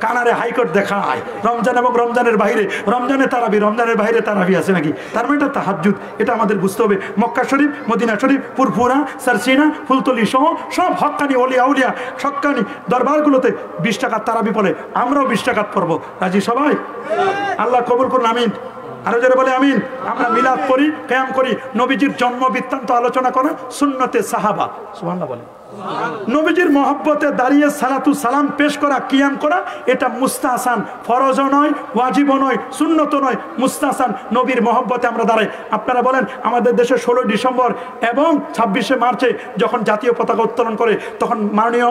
কানারে হাইকোর্ট দেখায় রমজান এবং রমজানের বাইরে রমজানে তারাবি রমজানের বাইরে তারাবি আছে নাকি তার মানে এটা তাহাজ্জুদ এটা আমাদের বুঝতে হবে মক্কা শরীফ মদিনা শরীফ ফুরফুরা সারসিনা ফুলতলি সহ সব হক্কানি ওলিয়া উলিয়া সক্কানি দরবারগুলোতে 20 টাকা তারাবি পড়ে আমরাও 20 টাকা পড়বো রাজি সবাই আল্লাহ কবুল করুন আমিন আরো যারা বলে আমিন আমরা মিলাদ পড়ি কিয়াম করি নবীজির জন্ম বৃত্তান্ত আলোচনা করা সুন্নতে সাহাবা সুবহানাল্লাহ বলে নবীজির মহব্বতে দাঁড়িয়ে সালাতু সালাম পেশ করা কিয়াম করা এটা মুস্তাহসান ফরজও নয় ওয়াজিবও নয় সুন্নতও নয় মুস্তাহসান নবীর মহব্বতে আমরা দাঁড়াই আপনারা বলেন আমাদের দেশে 16 ডিসেম্বর এবং 26শে মার্চে যখন জাতীয় পতাকা উত্তোলন করে তখন মাননীয়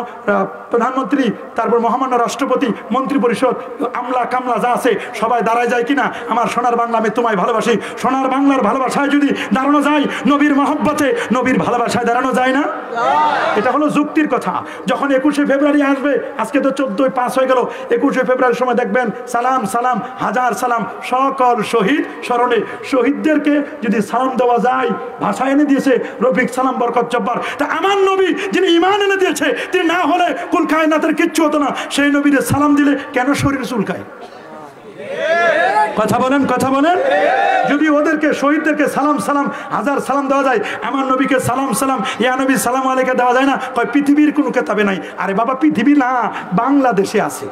প্রধানমন্ত্রী তারপর মহামান্য রাষ্ট্রপতি মন্ত্রী পরিষদ আমলা কামলা যা আছে সবাই দাঁড়ায় যায় কিনা আমার সোনার বাংলা আমি তোমায় ভালোবাসি সোনার বাংলার ভালোবাসায় যদি দাঁড়ানো যায় নবীর মহব্বতে নবীর ভালোবাসায় দাঁড়ানো যায় না এটা হলো যুক্তির কথা যখন 21শে ফেব্রুয়ারি আসবে আজকে তো 14/5 হয়ে গেল 21শে ফেব্রুয়ারির সময় দেখবেন সালাম সালাম হাজার সালাম সকল শহীদ স্মরণে শহীদদেরকে যদি সালাম দেওয়া যায় ভাষা এনে দিয়েছে রফিক সালাম বরকত জব্বার তা আমার নবী যিনি ঈমান এনে দিয়েছে তিনি না হলে কুল কায়নাতের কিচ্ছু হতো না সেই নবীর সালাম দিলে কেন শরীর চুলকায় কথা বলেন যদি ওদেরকে শহীদদেরকে সালাম সালাম হাজার সালাম দেওয়া যায় আমার নবীকে সালাম সালাম ইয়া নবী সালাম আলাইকা দেওয়া যায় না কয় পৃথিবীর কোনো কেতাবে নাই আরে বাবা পৃথিবী না বাংলাদেশে আছে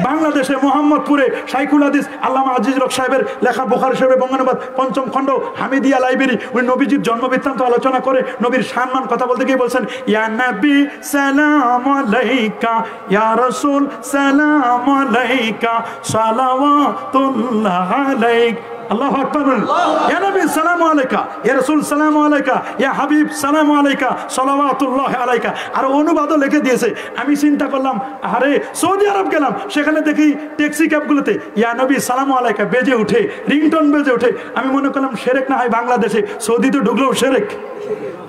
বাংলাদেশে মোহাম্মদপুরে শাইখুল হাদিস আল্লামা আজিজুল হক সাহেবের লেখা বুখারী শরীফের বঙ্গানুবাদ 5ম খণ্ড হামিদিয়া লাইব্রেরি উনি নবীজির জন্ম বৃত্তান্ত আলোচনা করে নবীর সম্মান কথা বলতে গিয়ে বলছেন ইয়া নবী সালাম আলাইকা ইয়া রাসূল সালাম আলাইকা সালাওয়াতুল্লাহ আলাইক আল্লাহু আকবার বলেন। ইয়া নবী সালামু আলাইকা, ইয়া রাসূল সালামু আলাইকা, ইয়া হাবিব সালামু আলাইকা, সালাওয়াতুল্লাহি আলাইকা। আর অনুবাদও লিখে দিয়েছে। আমি চিন্তা করলাম, আরে সৌদি আরব গেলাম, সেখানে দেখি ট্যাক্সি ক্যাবগুলোতে ইয়া নবী সালামু আলাইকা বেজে ওঠে, রিংটোন বেজে ওঠে। আমি মনে করলাম শিরক না হয় বাংলাদেশে, সৌদিতে ঢুকলেও শিরক।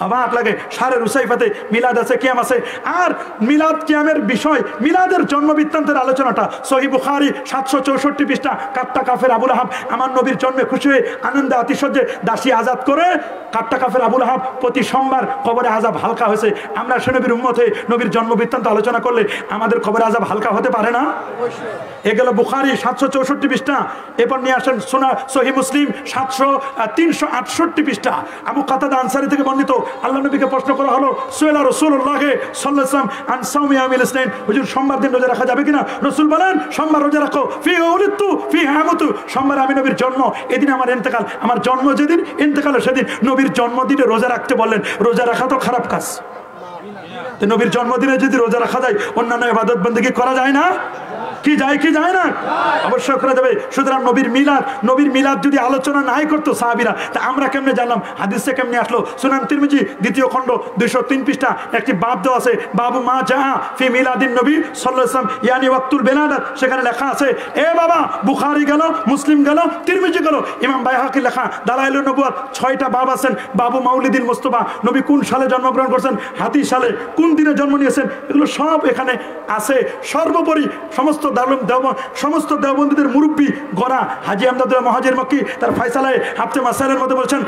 অবাক লাগে। সারে রুসাইফাতে মিলাদ আছে, কিয়াম আছে। আর মিলাদ কিয়ামের বিষয়, মিলাদের জন্ম বৃত্তান্তের আলোচনাটা সহিহ বুখারী 764 পৃষ্ঠা। কাট্টা কাফের আবু লাহাব আমার নবীর জন্মে খুশি হয়ে আনন্দে আতিশয্যে দাসী আজাদ করে। কাট্টা কাফের আবু লাহাব প্রতি সোমবার কবরে আযাব হালকা হয়েছে। আমরা সে নবীর উম্মত হয়ে নবীর জন্ম বৃত্তান্ত আলোচনা করলে আমাদের কবরে আযাব হালকা হতে পারে না? এ গেল বুখারী 764 পৃষ্ঠা। এরপর নিয়ে আসেন সোনা সহিহ মুসলিম 368 পৃষ্ঠা। আবু কাতাদা আনসারী থেকে বর্ণিত, আল্লাহ নবীকে প্রশ্ন করা হলো, সুয়েলা রাসূলুল্লাহ সাল্লাল্লাহু আলাইহি ওয়াসাল্লাম আন সাওমি ইয়াউমিল ইসনাইন, হুজুর সোমবার দিন রোজা রাখা যাবে কিনা? রাসূল বলেন, সোমবার রোজা রাখো। ফি উলিদতু ফি আমতু, সোমবার আমি নবীর জন্ম, এদিন আমার ইন্তেকাল। আমার জন্ম যেদিন, ইন্তেকাল সেদিন। নবীর জন্মদিনে রোজা রাখতে বললেন, রোজা রাখা তো খারাপ কাজ। তো নবীর জন্মদিনে যদি রোজা রাখা যায়, অন্যান্য ইবাদত বন্দেগী করা যায় না? কি যায় না? অবশ্যই করা যাবে। সুতরাং নবীর মিলাদ যদি আলোচনা নাই করতো সাহাবীরা, তা আমরা কেমনে জানলাম? হাদিসে কেমনে আসলো? সুনান তিরমিজি 2য় খণ্ড 203 পৃষ্ঠা একটি বাব দেওয়া আছে, বাবু মা জা ফি মিলাদিন নবী সাল্লাল্লাহু আলাইহি ওয়াসাল্লাম ইয়ানি ওয়াক্তুল বেলাদাত। সেখানে লেখা আছে, এ বাবা, বুখারী গেল, মুসলিম গেল, তিরমিজি গেল, ইমাম বাইহাকি লেখা দালাইলুন নবুওয়াত 6টা বাব আছেন। বাবু মাউলিদিন মুস্তাফা, নবী কোন সালে জন্মগ্রহণ করছেন, হাতি সালে, কোন দিনে জন্ম নিয়েছেন, এগুলো সব এখানে আছে। সর্বোপরি সমস্ত দেওবন্দীদের মুরব্বী গড়া হাজী আমদাদুল্লাহ মহাজির মক্কি তার ফয়সালায় হাফতে মাসাইলের মধ্যে বলছেন,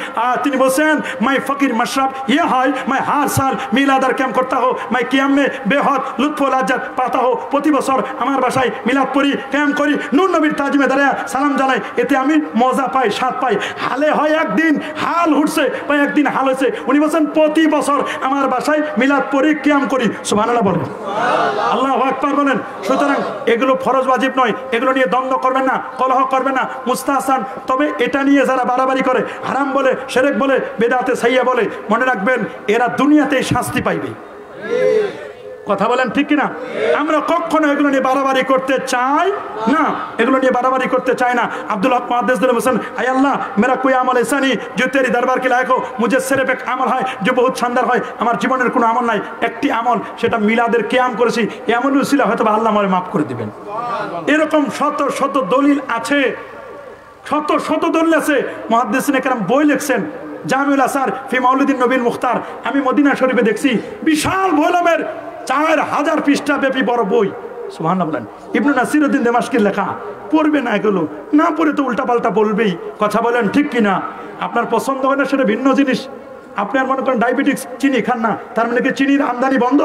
তিনি বলছেন, মাই ফকির মশরাব ইয়ে হয়, মাই হার সাল মিলাদ আর ক্যাম্প করতা হো, মাই কিয়াম মে বেহদ লুৎফ লাজ্জাত পাতা হো। প্রতি বছর আমার বাসায় মিলাদ পড়ি, ক্যাম্প করি, নূর নবীর তাজিমে দাঁড়ায় সালাম জানাই, এতে আমি মজা পাই, স্বাদ পাই। হালে হয় একদিন, হাল উঠছে বা একদিন হাল হয়েছে। উনি বলছেন, প্রতি বছর আমার বাসায় মিলাদ পড়ি, কিয়াম করি। সুবহানাল্লাহ বলেন, আল্লাহু আকবার বলেন। সুতরাং এগুলো ফরজ ওয়াজিব নয়, এগুলো নিয়ে দ্বন্দ্ব করবেন না, কলহ করবেন না, মুস্তাহসান। তবে এটা নিয়ে যারা বাড়াবাড়ি করে, হারাম বলে, শিরক বলে, বেদাতে সাইয়্যা বলে, মনে রাখবেন এরা দুনিয়াতেই শাস্তি পাইবে। কথা বলেন ঠিক কিনা? আমরা কখনো এগুলো নিয়ে বাড়াবাড়ি করতে চাই না, এগুলো নিয়ে বাড়াবাড়ি করতে চাই না। আব্দুল হক মুহাদ্দিস বলেন, আয় আল্লাহ, মেরা কোই আমল ऐसा नहीं जो तेरी दरबार के लायक हो, मुझे सिर्फ एक আমল হয় যে বহুত শানদার হয়। আমার জীবনের কোনো আমল নাই, একটি আমল, সেটা মিলাদের কিয়াম করেছি। এমন উসিলা হয়তো আল্লাহ আমারে মাফ করে দিবেন। এরকম শত শত দলিল আছে, শত দলিল আছে। মুহাদ্দিসিনে কেরাম বই লিখছেন, জামিউল আসার ফি মাউলিদিন নবীল মুখতার। আমি মদিনা শরীফে দেখছি বিশাল ভলিউমের 4000 পৃষ্ঠা ব্যাপী বড় বই। সুবহানাল্লাহ বলেন। ইবনে নাসিরউদ্দিন দামেস্কির লেখা। পড়বে না, এগুলো না পড়ে তো উল্টাপাল্টা বলবেই। কথা বলেন ঠিক কিনা? আপনার পছন্দ হয় না সেটা ভিন্ন জিনিস। আপনার মনে করেন ডায়াবেটিস, চিনি খান না, তার মানে কি চিনির আমদানি বন্ধ?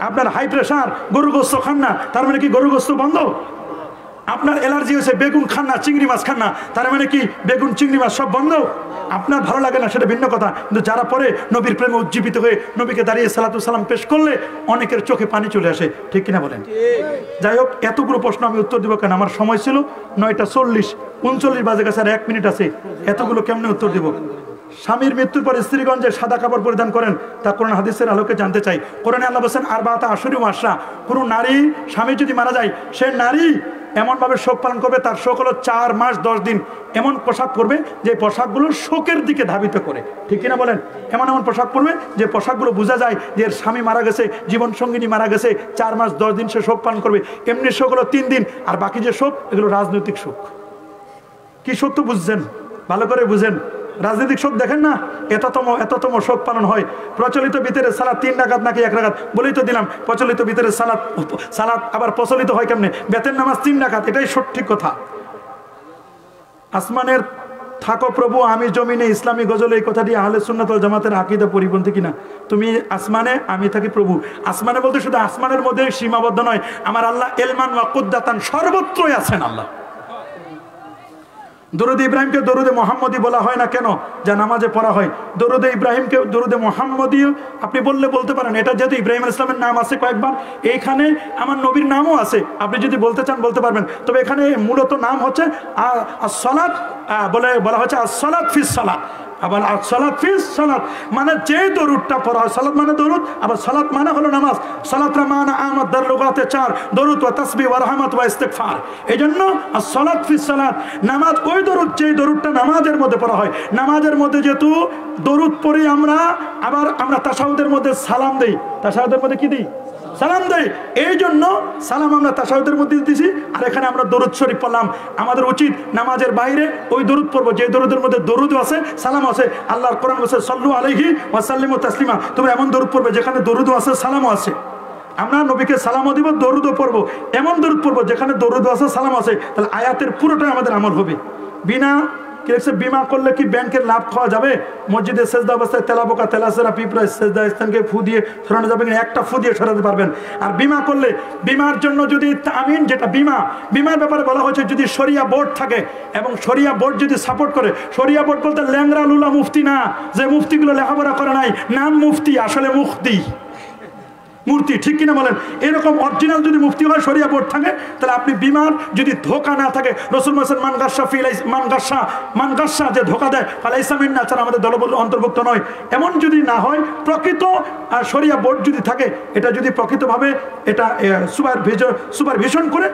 আপনার হাই প্রেশার, গরু গোস্ত খান না, তার মানে কি গরু গোস্ত বন্ধ? আপনার অ্যালার্জি হয়েছে, বেগুন খান না, চিংড়ি মাছ খান না, তার মানে কি বেগুন চিংড়ি মাছ সব বন্ধ? আপনার ভালো লাগে না সেটা ভিন্ন কথা, কিন্তু যারা পরে নবীর প্রেমে উজ্জীবিত হয়ে নবীকে দাঁড়িয়ে সালাতু সালাম পেশ করলে অনেকের চোখে পানি চলে আসে। ঠিক কিনা বলেন? যাই হোক, এতগুলো প্রশ্ন আমি উত্তর দিব কেন? আমার সময় ছিল 9:40, 39 বাজে গেছে, আর 1 মিনিট আছে। এতগুলো কেমনে উত্তর দিব? স্বামীর মৃত্যুর পর স্ত্রীগণ যে সাদা কাপড় পরিধান করেন তা কোরআন হাদিসের আলোকে জানতে চাই। কোরআনে আল্লাহ বলেন, আরবাআতা আশুরিন ওয়া আশরা, কোনো নারী স্বামী যদি মারা যায়, সে নারী এমনভাবে শোক পালন করবে, তার শোক হলো 4 মাস 10 দিন। এমন পোশাক পরবে যে পোশাকগুলো শোকের দিকে ধাবিত করে। ঠিক কিনা বলেন? এমন পোশাক পরবে যে পোশাকগুলো বোঝা যায় যে এর স্বামী মারা গেছে, জীবন সঙ্গিনী মারা গেছে। 4 মাস 10 দিন সে শোক পালন করবে। এমনি শোক হলো 3 দিন। আর বাকি যে শোক, এগুলো রাজনৈতিক শোক। কি শোক তো বুঝছেন, ভালো করে বুঝেন। রাজনৈতিক শোক দেখেন না, এততম শোক পালন হয়। প্রচলিত ভিতরে সালাত 3 রাকাত নাকি 1 রাকাত? বলেই তো দিলাম, প্রচলিত ভিতরে সালাত আবার প্রচলিত হয় কেমনে? বেতের নামাজ 3 রাকাত, এটাই সঠিক কথা। আসমানের থাকো প্রভু, আমি জমিনে, ইসলামী গজল, এই কথাটি আহলে সুন্নাত ওয়াল জামাতের আকীদা পরিপন্থী কিনা? তুমি আসমানে, আমি থাকি প্রভু। আসমানে বলতে শুধু আসমানের মধ্যে সীমাবদ্ধ নয়, আমার আল্লাহ এলমান ওয়া কুদ্দাতান, সর্বত্রই আছেন আল্লাহ। দরুদ ইব্রাহিমকে দরুদে মোহাম্মদী বলা হয় না কেন? যা নামাজে পড়া হয়। দরুদে ইব্রাহিমকে দরুদে মোহাম্মদী আপনি বলতে পারেন, এটা যেহেতু ইব্রাহিম আলাইহিস সালামের নাম আছে কয়েকবার, এইখানে আমার নবীর নামও আছে, আপনি যদি বলতে চান বলতে পারবেন। তবে এখানে মূলত নাম হচ্ছে as-সালাত, বলা হচ্ছে as-সালাত ফিস সালাত। আবার সালাত ফিস সালাত মানে যে দরুদটা পড়া হয়, সালাত মানে দরুদ, আবার সালাত মানে হলো নামাজ। সালাতরা মানে আমাদ দার লুগাতে 4, দরুদ ওয়া তাসবিহ ওয়া রাহমাত ওয়া ইস্তিগফার। এইজন্য সালাত ফিস সালাত, নামাজ ওই দরুদ যে দরুদটা নামাজের মধ্যে পড়া হয়। নামাজের মধ্যে যেহেতু দরুদ পড়ি আমরা, আবার আমরা তাশাহুদের মধ্যে সালাম দেই, তাশাহুদের মধ্যে কি দিই? সালাম দেই। এই জন্য সালাম আমরা তাশাহুদের মধ্যে দিতেছি, আর এখানে আমরা দরুদ শরীফ পড়লাম। আমাদের উচিত নামাজের বাইরে ওই দরুদ পড়বো যে দরুদের মধ্যে দরুদও আছে, সালাম আছে। আল্লাহর কোরআন বলেছে সাল্লু আলাইহি ওয়া সাল্লিমু তাসলিমা, তোমরা এমন দরুদ পড়বে যেখানে দরুদও আছে সালামও আছে। আমরা নবীকে সালামও দিব, দরুদও পড়বো, এমন দরুদ পড়বো যেখানে দরুদও আছে সালাম আছে। তাহলে আয়াতের পুরোটাই আমাদের আমল হবে। বিনা বিমা করলে কি ব্যাংকের লাভ খাওয়া যাবে? মসজিদে সেজদা অবস্থায় তেলাপোকা তেলাসেরা পিঁপড়া সেজদা স্থানকে ফু দিয়ে সরানো যাবে কিনা? একটা ফু দিয়ে সরাতে পারবেন। আর বিমা করলে বিমার জন্য যদি আমিন, যেটা বিমার ব্যাপারে বলা হয়েছে, যদি শরিয়া বোর্ড থাকে এবং শরিয়া বোর্ড যদি সাপোর্ট করে, শরিয়া বোর্ড বলতে ল্যাংরা লুলা মুফতি না, যে মুফতিগুলো লেখাপড়া করে নাই, নাম মুফতি আসলে মুফতি মূর্তি, ঠিক কিনা বলেন? এরকম অরিজিনাল যদি মুফতি হয়, শরিয়া বোর্ড থাকে, তাহলে আপনি বিমার যদি ধোকা না থাকে, রসুল বলেছেন মানগাসা যে ধোকা দেয় ফালাইসা মিন্না, ছাড়া আমাদের দল অন্তর্ভুক্ত নয়। এমন যদি না হয়, প্রকৃত শরিয়া বোর্ড যদি থাকে, এটা যদি প্রকৃতভাবে এটা সুপারভিশন করে